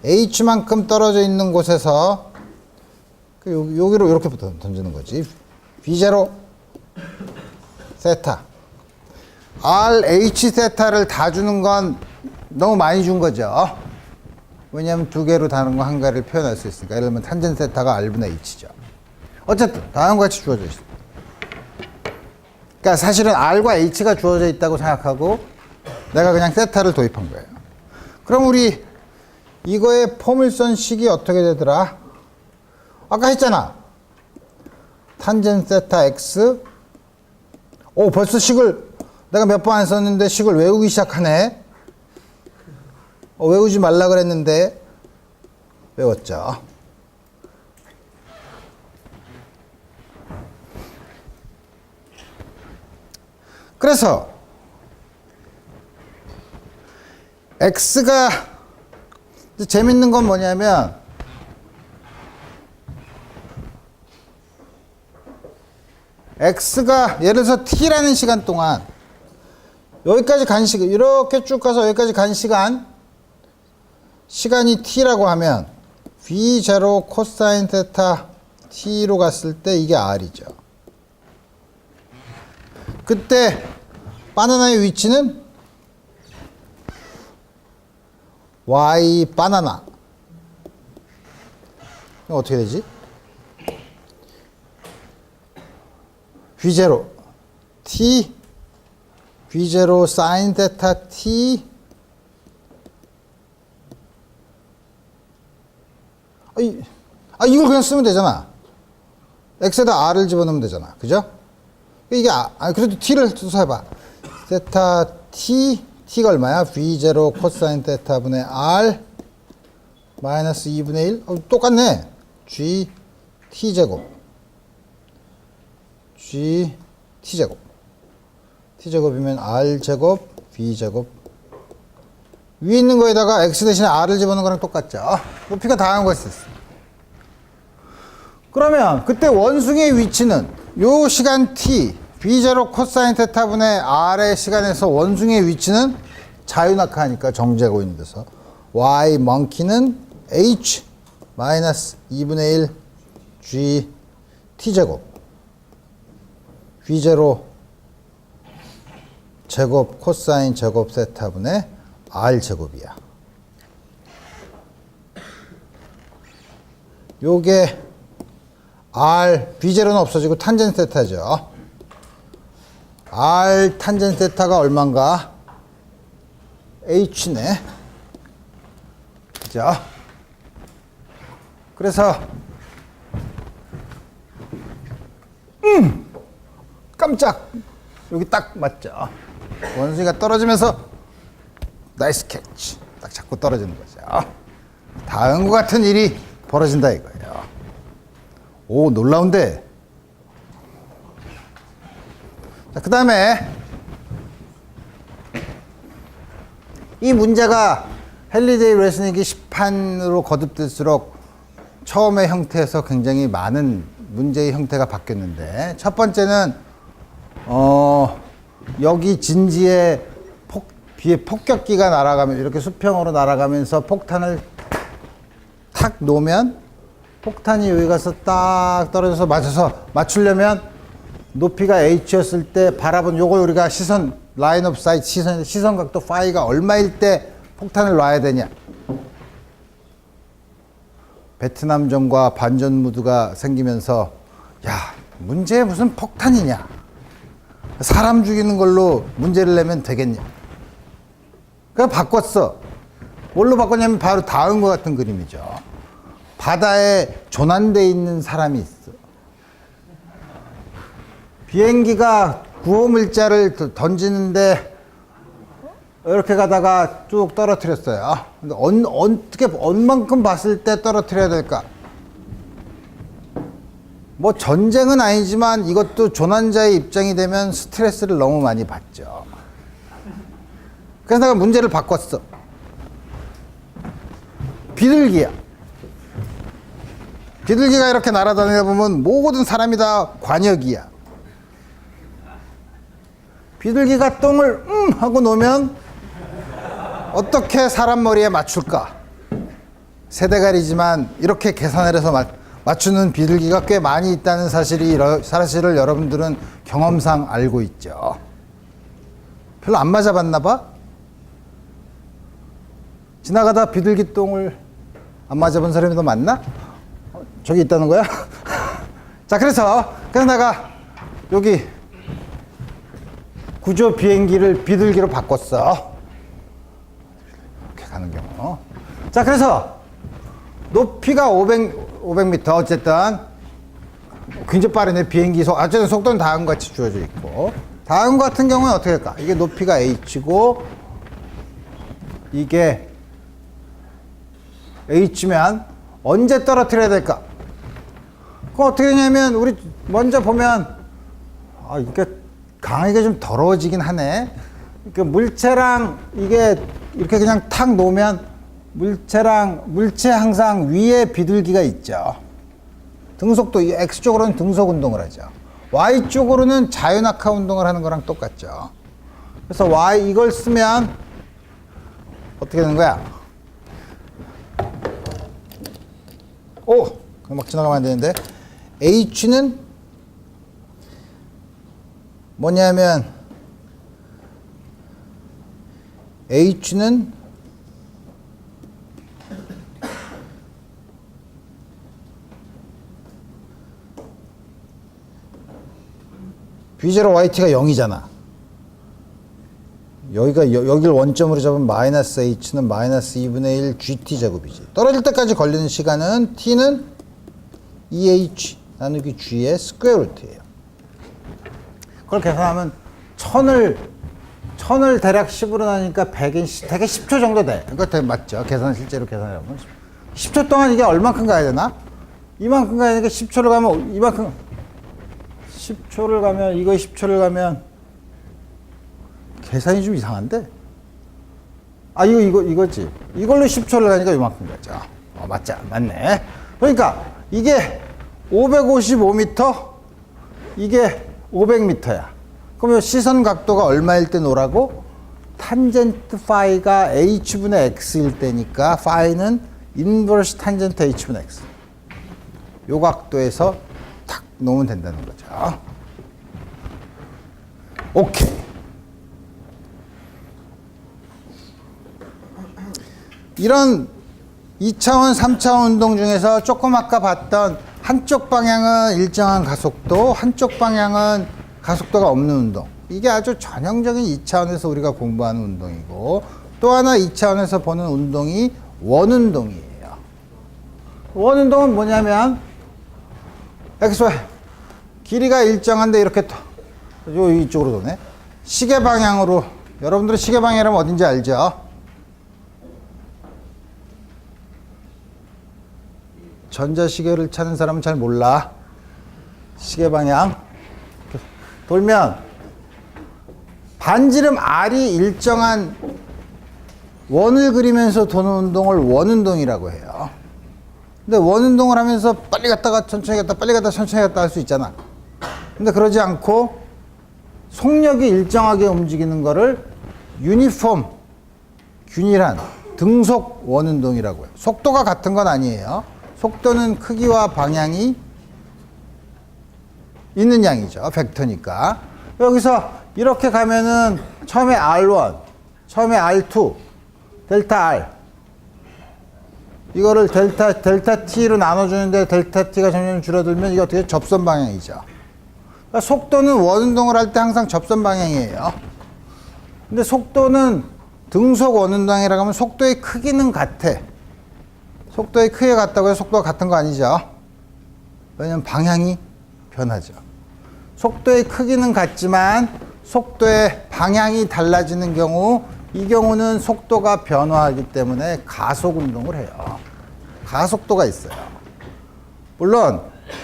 H만큼 떨어져 있는 곳에서, 여기로 이렇게부터 던지는 거지. V0 세타. RH 세타를 다 주는 건 너무 많이 준 거죠. 왜냐하면 두 개로 다른 거 한 개를 표현할 수 있으니까. 예를 들면 탄젠 세타가 R분의 H죠. 어쨌든 다음과 같이 주어져 있습니다. 그러니까 사실은 R과 H가 주어져 있다고 생각하고 내가 그냥 세타를 도입한 거예요. 그럼 우리 이거의 포물선식이 어떻게 되더라? 아까 했잖아. 탄젠 세타 X. 벌써 식을 내가 몇 번 안 썼는데 식을 외우기 시작하네. 외우지 말라 그랬는데 외웠죠. 그래서 X가 재밌는 건 뭐냐면, X가 예를 들어서 T라는 시간 동안 여기까지 간 시간, 이렇게 쭉 가서 여기까지 간 시간이 T라고 하면 V0 코사인 테타 T로 갔을 때 이게 R이죠. 그때 바나나의 위치는 Y 바나나. 어떻게 되지? V0 T V0 sin θ t 이걸 그냥 쓰면 되잖아. x에다 r을 집어넣으면 되잖아. 그죠? 이게 그래도 t를 써서 해봐. 세타 t t가 얼마야? v0 코사인 θ 분의 r 마이너스 2분의 1 똑같네. g t제곱 g t제곱 t제곱이면 r제곱 v제곱 위에 있는 거에다가 x 대신에 r을 집어넣는 거랑 똑같죠. 높이가 다양한 거 있었어. 그러면 그때 원숭이의 위치는 요 시간 t v0 코사인 θ 분의 r의 시간에서 원숭이의 위치는 자유낙하니까 정지하고 있는 데서 y 먼키는 h 마이너스 2분의 1 g t제곱 v0 제곱 코사인 제곱 세타분의 r 제곱이야. 요게 r v0는 없어지고 탄젠 세타죠. r 탄젠 세타가 얼마인가? h네. 그죠? 그래서 깜짝 여기 딱 맞죠. 원숭이가 떨어지면서 나이스 캐치 딱 잡고 떨어지는 거죠. 다음과 같은 일이 벌어진다 이거예요. 오 놀라운데. 그 다음에 이 문제가 헨리 레스닉이 시판으로 거듭될수록 처음의 형태에서 굉장히 많은 문제의 형태가 바뀌었는데, 첫 번째는 여기 진지에 비에 폭격기가 날아가면 이렇게 수평으로 날아가면서 폭탄을 탁 놓으면 폭탄이 여기 가서 딱 떨어져서 맞추려면 높이가 h였을 때 바라본 요걸 우리가 시선 라인 오브 사이트 시선각도 파이가 얼마일 때 폭탄을 놔야 되냐. 베트남전과 반전 무드가 생기면서 야 문제에 무슨 폭탄이냐, 사람 죽이는 걸로 문제를 내면 되겠냐. 그래서 바꿨어. 뭘로 바꿨냐면 바로 다음과 같은 그림이죠. 바다에 조난돼 있는 사람이 있어. 비행기가 구호물자를 던지는데 이렇게 가다가 쭉 떨어뜨렸어요. 근데 어떻게 얼만큼 봤을 때 떨어뜨려야 될까? 뭐 전쟁은 아니지만 이것도 조난자의 입장이 되면 스트레스를 너무 많이 받죠. 그래서 내가 문제를 바꿨어. 비둘기야. 비둘기가 이렇게 날아다니다 보면 모든 사람이 다 관역이야. 비둘기가 똥을 하고 놓으면 어떻게 사람 머리에 맞출까? 세대가리지만 이렇게 계산을 해서 맞추는 비둘기가 꽤 많이 있다는 사실을 여러분들은 경험상 알고 있죠. 별로 안 맞아봤나 봐? 지나가다 비둘기 똥을 안 맞아본 사람이 더 많나? 저기 있다는 거야? 자, 그래서 내가 여기 구조 비행기를 비둘기로 바꿨어. 이렇게 가는 경우. 자, 그래서 높이가 500m 어쨌든 굉장히 빠르네. 비행기 어쨌든 속도는 다음과 같이 주어져 있고, 다음 같은 경우는 어떻게 할까? 이게 높이가 h고 이게 h면 언제 떨어뜨려야 될까? 그거 어떻게 되냐면 우리 먼저 보면 이게 강하게 좀 더러워지긴 하네. 그 물체랑 이게 이렇게 그냥 탁 놓으면 물체 항상 위에 비둘기가 있죠. 등속도 X쪽으로는 등속 운동을 하죠. Y쪽으로는 자유낙하 운동을 하는 거랑 똑같죠. 그래서 이걸 쓰면 어떻게 되는 거야? 막 지나가면 안 되는데, H는 뭐냐면 H는 V0 YT가 0이잖아. 여기를 원점으로 잡으면 마이너스 h는 마이너스 2분의 1 gt 제곱이지. 떨어질 때까지 걸리는 시간은 t는 2h 나누기 g의 스퀘어 루트예요. 그걸 계산하면 1000을 대략 10으로 나니까 100인 대개 10초 정도 돼. 이거 되게 맞죠? 실제로 계산해보면 10초 동안 이게 얼만큼 가야 되나? 이만큼 가야 되니까 10초를 가면 이만큼 10초를 가면 이거 10초를 가면 계산이 좀 이상한데? 아, 이거지. 이걸로 10초를 가니까 이만큼 가죠. 맞자. 맞네. 그러니까, 이게 555m, 이게 500m야. 그러면 시선 각도가 얼마일 때 노라고? 탄젠트 파이가 h분의 x일 때니까, 파이는 인버스 탄젠트 h분의 x. 요 각도에서 탁 놓으면 된다는 거죠. 오케이. 이런 2차원, 3차원 운동 중에서 조금 아까 봤던 한쪽 방향은 일정한 가속도, 한쪽 방향은 가속도가 없는 운동. 이게 아주 전형적인 2차원에서 우리가 공부하는 운동이고, 또 하나 2차원에서 보는 운동이 원운동이에요. 원운동은 뭐냐면 XY 길이가 일정한데 이렇게 이쪽으로 도네. 시계 방향으로, 여러분들은 시계 방향이라면 어딘지 알죠? 전자시계를 찾는 사람은 잘 몰라. 시계 방향 돌면 반지름 R이 일정한 원을 그리면서 도는 운동을 원운동이라고 해요. 근데 원운동을 하면서 빨리 갔다가 천천히 갔다 빨리 갔다 천천히 갔다 할 수 있잖아. 근데 그러지 않고 속력이 일정하게 움직이는 거를 유니폼, 균일한 등속 원운동이라고 해요. 속도가 같은 건 아니에요. 속도는 크기와 방향이 있는 양이죠. 벡터니까. 여기서 이렇게 가면은 처음에 R1, 처음에 R2, 델타 R. 이거를 델타 T로 나눠주는데 델타 T가 점점 줄어들면 이게 어떻게 접선 방향이죠. 그러니까 속도는 원운동을 할 때 항상 접선 방향이에요. 근데 속도는 등속 원운동이라고 하면 속도의 크기는 같아. 속도의 크기가 같다고 해서 속도가 같은 거 아니죠. 왜냐면 방향이 변하죠. 속도의 크기는 같지만 속도의 방향이 달라지는 경우, 이 경우는 속도가 변화하기 때문에 가속 운동을 해요. 가속도가 있어요. 물론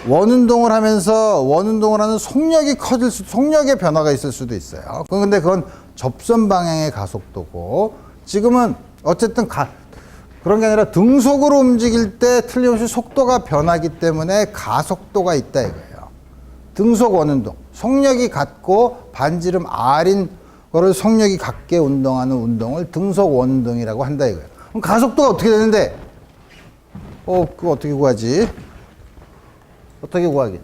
원운동을 하면서 원운동을 하는 속력이 속력의 변화가 있을 수도 있어요. 근데 그건 접선 방향의 가속도고, 지금은 어쨌든 그런 게 아니라 등속으로 움직일 때 틀림없이 속도가 변하기 때문에 가속도가 있다 이거예요. 등속 원운동. 속력이 같고 반지름 R인 거를 속력이 같게 운동하는 운동을 등속 원운동이라고 한다 이거예요. 그럼 가속도가 어떻게 되는데? 그거 어떻게 구하지? 어떻게 구하기?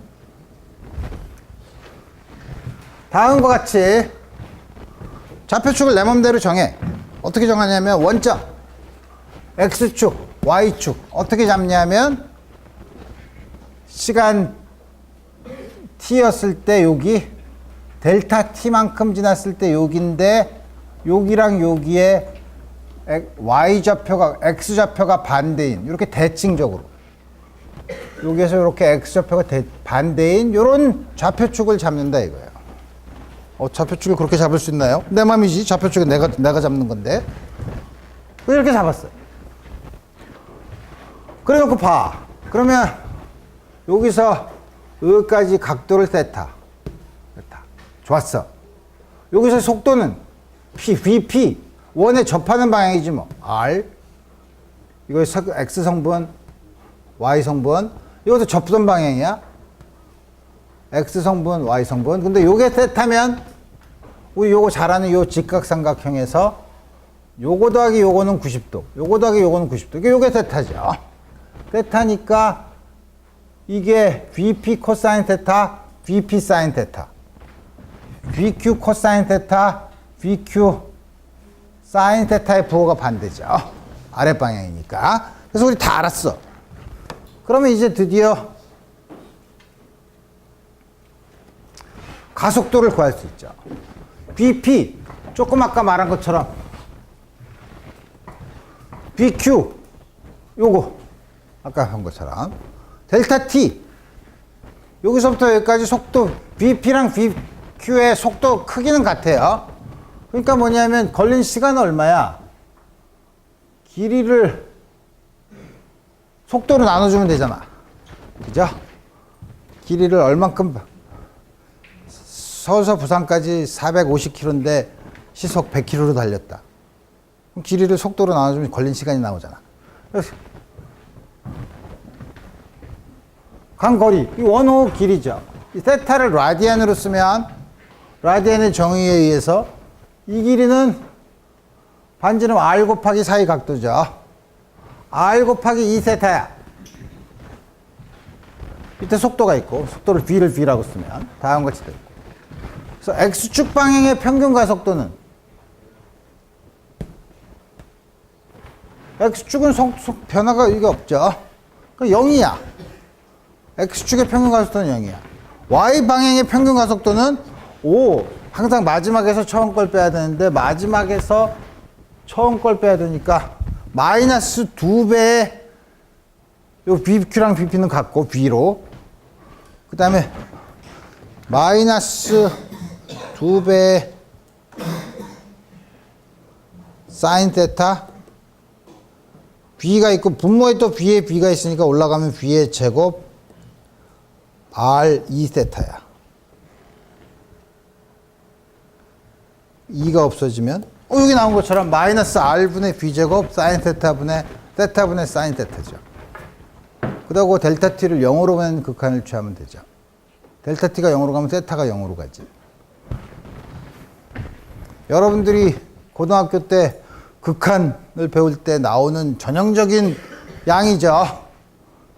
다음과 같이 좌표축을 내 맘대로 정해. 어떻게 정하냐면 원점 X축, Y축 어떻게 잡냐면 시간 T였을 때 여기 델타 T만큼 지났을 때 여기인데 여기랑 여기에 Y좌표가 X좌표가 반대인 이렇게 대칭적으로 여기에서 이렇게 X좌표가 반대인 이런 좌표축을 잡는다 이거예요. 좌표축을 그렇게 잡을 수 있나요? 내 맘이지. 좌표축은 내가 잡는 건데 이렇게 잡았어요. 그래 놓고 봐. 그러면 여기서 여기까지 각도를 세타. 좋았어. 여기서 속도는 VP. 원에 접하는 방향이지 뭐. R. 이거 X 성분, Y 성분. 이것도 접선 방향이야. X 성분, Y 성분. 근데 요게 세타면 우리 요거 잘 아는 요 직각삼각형에서 요거 더하기 요거는 90도. 요거 더하기 요거는 90도. 요게 세타죠. 세타니까 이게 VP 코사인 테타, VP 사인 테타. VQ 코사인 테타, VQ 사인 테타의 부호가 반대죠. 아랫방향이니까. 그래서 우리 다 알았어. 그러면 이제 드디어 가속도를 구할 수 있죠. VP, 조금 아까 말한 것처럼 BQ 요거 아까 한 것처럼 델타 T 여기서부터 여기까지 속도 BP랑 BQ의 속도 크기는 같아요. 그러니까 뭐냐면 걸린 시간은 얼마야? 길이를 속도로 나눠주면 되잖아. 그죠? 길이를 얼만큼 서울서 부산까지 450km인데 시속 100km로 달렸다. 그럼 길이를 속도로 나눠주면 걸린 시간이 나오잖아. 간 거리, 이 원호 길이죠. 이 세타를 라디안으로 쓰면 라디안의 정의에 의해서 이 길이는 반지름 r 곱하기 사이 각도죠. r 곱하기 2세타야. 밑에 속도가 있고 속도를 v를 v라고 쓰면 다음과 같이 되고. 그래서 x축 방향의 평균 가속도는 x축은 변화가 이게 없죠. 그러니까 0이야. x축의 평균 가속도는 0이야. y 방향의 평균 가속도는 5. 항상 마지막에서 처음 걸 빼야 되는데 마지막에서 처음 걸 빼야 되니까 마이너스 2배의 요 BQ랑 BP는 같고 B로 그 다음에 마이너스 2배의 사인 세타 B가 있고 분모에 또 B에 B가 있으니까 올라가면 B의 제곱 R 2세타야. 2가 없어지면 여기 나온 것처럼 마이너스 R분의 B제곱 사인 세타분의 사인 세타죠. 그러고 델타 T를 0으로 가는 극한을 취하면 되죠. 델타 T가 0으로 가면 세타가 0으로 가지. 여러분들이 고등학교 때 극한을 배울 때 나오는 전형적인 양이죠.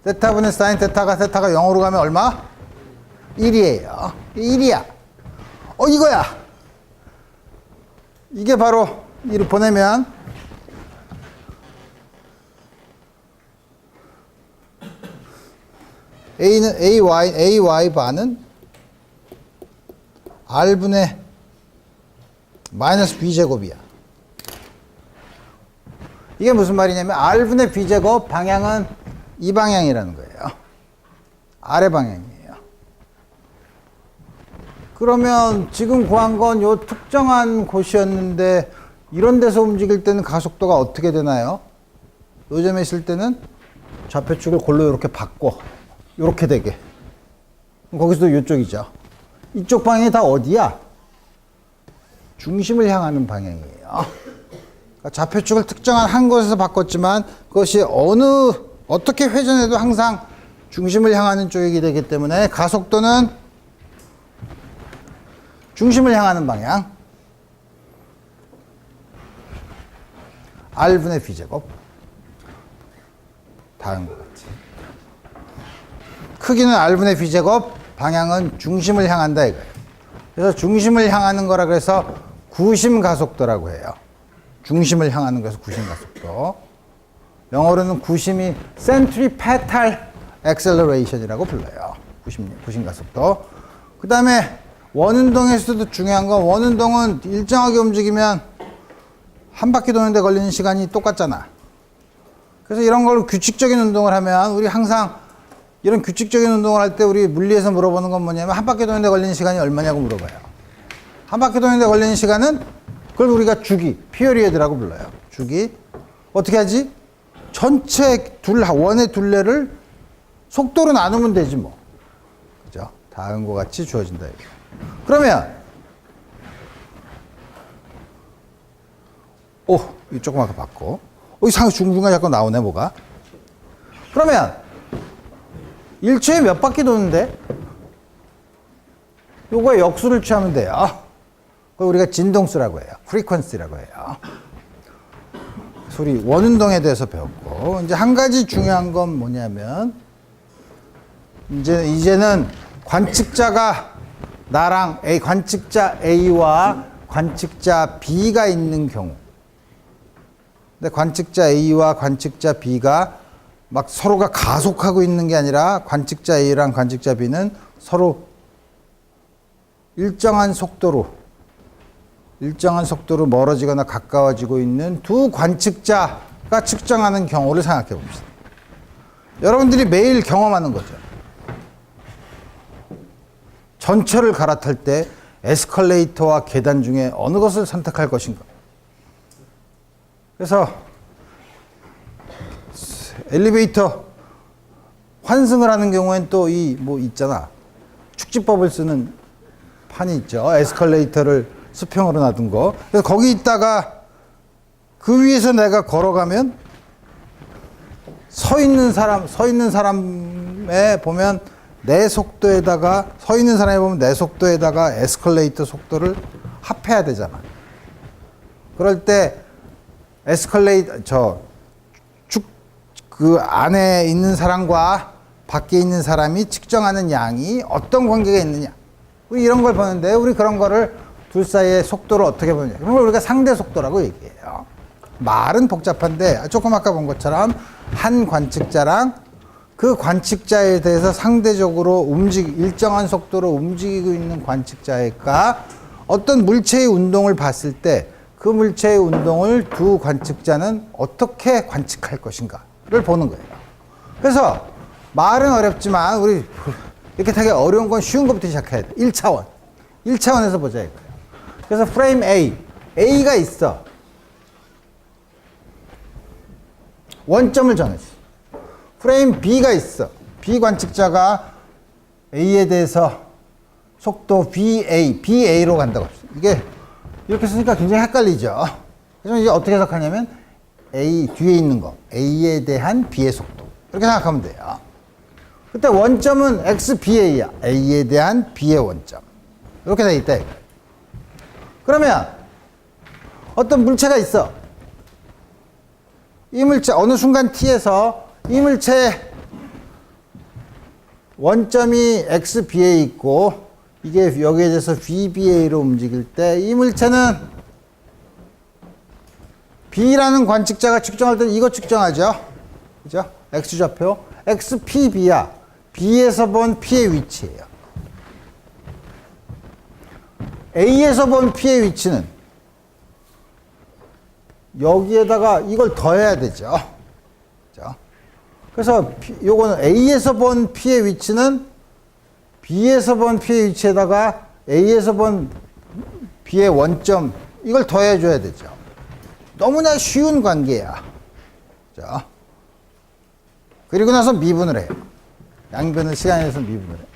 세타분의 사인 세타가 0으로 가면 얼마? 1이에요. 1이야. 이거야. 이게 바로 이를 보내면 AY 바는 R분의 마이너스 B제곱이야. 이게 무슨 말이냐면 R분의 B제곱 방향은 이 방향이라는 거예요. 아래 방향이에요. 그러면 지금 구한 건 요 특정한 곳이었는데 이런 데서 움직일 때는 가속도가 어떻게 되나요? 요점에 있을 때는 좌표축을 골로 이렇게 바꿔. 이렇게 되게. 거기서도 이쪽이죠. 이쪽 방향이 다 어디야? 중심을 향하는 방향이에요. 그러니까 좌표축을 특정한 한 곳에서 바꿨지만 그것이 어떻게 회전해도 항상 중심을 향하는 쪽이게 되기 때문에 가속도는 중심을 향하는 방향 R분의 B제곱 다음과 같이 크기는 R분의 B제곱 방향은 중심을 향한다 이거예요. 그래서 중심을 향하는 거라 그래서 구심 가속도라고 해요. 중심을 향하는 것에서 구심 가속도. 영어로는 구심이 centripetal acceleration이라고 불러요. 구심 가속도. 그 다음에 원운동에서도 중요한 건 원운동은 일정하게 움직이면 한 바퀴 도는데 걸리는 시간이 똑같잖아. 그래서 이런 걸 규칙적인 운동을 하면 우리 항상 이런 규칙적인 운동을 할 때 우리 물리에서 물어보는 건 뭐냐면 한 바퀴 도는데 걸리는 시간이 얼마냐고 물어봐요. 한 바퀴 도는데 걸리는 시간은 그걸 우리가 주기, 피어리어드라고 불러요. 주기. 어떻게 하지? 전체 원의 둘레를 속도로 나누면 되지 뭐. 그죠? 다음과 같이 주어진다. 그러면 이 조금 아까 봤고 여기 중간에 자꾸 나오네 뭐가. 그러면 1초에 몇 바퀴 도는데 요거에 역수를 취하면 돼요. 그걸 우리가 진동수라고 해요. 프리퀀시라고 해요. 우리 원운동에 대해서 배웠고 이제 한 가지 중요한 건 뭐냐면 이제는 관측자가 나랑 관측자 A와 관측자 B가 있는 경우 근데 관측자 A와 관측자 B가 막 서로가 가속하고 있는 게 아니라 관측자 A랑 관측자 B는 서로 일정한 속도로 일정한 속도로 멀어지거나 가까워지고 있는 두 관측자가 측정하는 경우를 생각해 봅시다. 여러분들이 매일 경험하는 거죠. 전철을 갈아탈 때 에스컬레이터와 계단 중에 어느 것을 선택할 것인가. 그래서 엘리베이터 환승을 하는 경우엔 또 있잖아. 축지법을 쓰는 판이 있죠. 에스컬레이터를 수평으로 놔둔 거. 그래서 거기 있다가 그 위에서 내가 걸어가면 서 있는 사람에 보면 내 속도에다가 서 있는 사람이 보면 내 속도에다가 에스컬레이터 속도를 합해야 되잖아. 그럴 때 그 안에 있는 사람과 밖에 있는 사람이 측정하는 양이 어떤 관계가 있느냐. 우리 이런 걸 보는데 우리 그런 거를 둘 사이의 속도를 어떻게 보느냐. 그런 걸 우리가 상대 속도라고 얘기해요. 말은 복잡한데 조금 아까 본 것처럼 한 관측자랑 그 관측자에 대해서 상대적으로 일정한 속도로 움직이고 있는 관측자가 어떤 물체의 운동을 봤을 때 그 물체의 운동을 두 관측자는 어떻게 관측할 것인가를 보는 거예요. 그래서 말은 어렵지만 우리 이렇게 되게 어려운 건 쉬운 것부터 시작해야 돼. 1차원에서 보자 이거예요. 그래서 프레임 A가 있어. 원점을 정했어. 프레임 B가 있어. B 관측자가 A에 대해서 속도 BA로 간다고 합시다. 이게 이렇게 쓰니까 굉장히 헷갈리죠. 그래서 이제 어떻게 해석하냐면 A 뒤에 있는 거 A에 대한 B의 속도 이렇게 생각하면 돼요. 그때 원점은 XBA야. A에 대한 B의 원점 이렇게 돼 있다. 그러면 어떤 물체가 있어. 이 물체 어느 순간 T에서 이 물체 원점이 XBA에 있고 이게 여기에 대해서 VBA로 움직일 때 이 물체는 B라는 관측자가 측정할 때는 이거 측정하죠. 그죠? X좌표. XPB야. B에서 본 P의 위치예요. A에서 본 P의 위치는 여기에다가 이걸 더해야 되죠. 그죠? 그래서 요거는 A에서 본 P의 위치는 B에서 본 P의 위치에다가 A에서 본 B의 원점 이걸 더해줘야 되죠. 너무나 쉬운 관계야. 자, 그리고 나서 미분을 해요. 양변을 시간에서 미분을 해요.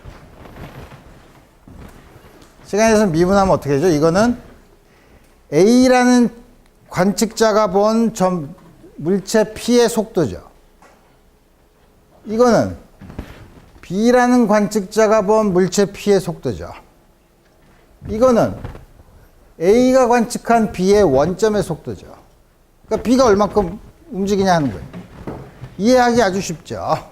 시간에서 미분하면 어떻게 되죠? 이거는 A라는 관측자가 본 물체 P의 속도죠. 이거는 B라는 관측자가 본 물체 P의 속도죠. 이거는 A가 관측한 B의 원점의 속도죠. 그러니까 B가 얼마큼 움직이냐 하는 거예요. 이해하기 아주 쉽죠.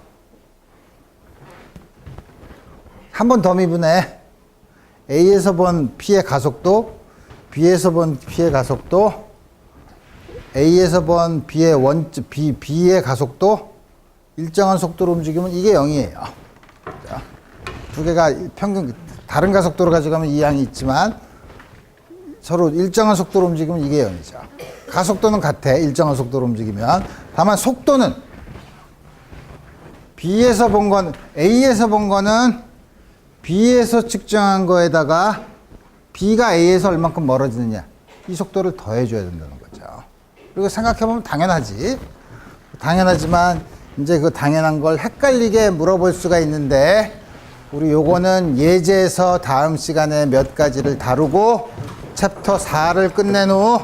한 번 더 미분해. A에서 본 P의 가속도, B에서 본 P의 가속도, A에서 본 B의 가속도, 일정한 속도로 움직이면 이게 0이에요. 자, 두 개가 평균 다른 가속도로 가져가면 이 양이 있지만 서로 일정한 속도로 움직이면 이게 0이죠. 가속도는 같아. 일정한 속도로 움직이면. 다만 속도는 B에서 본 건 A에서 본 거는 B에서 측정한 거에다가 B가 A에서 얼만큼 멀어지느냐 이 속도를 더해줘야 된다는 거죠. 그리고 생각해보면 당연하지. 당연하지만 이제 그 당연한 걸 헷갈리게 물어볼 수가 있는데 우리 요거는 예제에서 다음 시간에 몇 가지를 다루고 챕터 4를 끝낸 후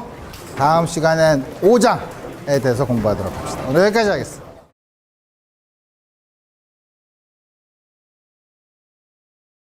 다음 시간엔 5장에 대해서 공부하도록 합시다. 오늘 여기까지 하겠습니다.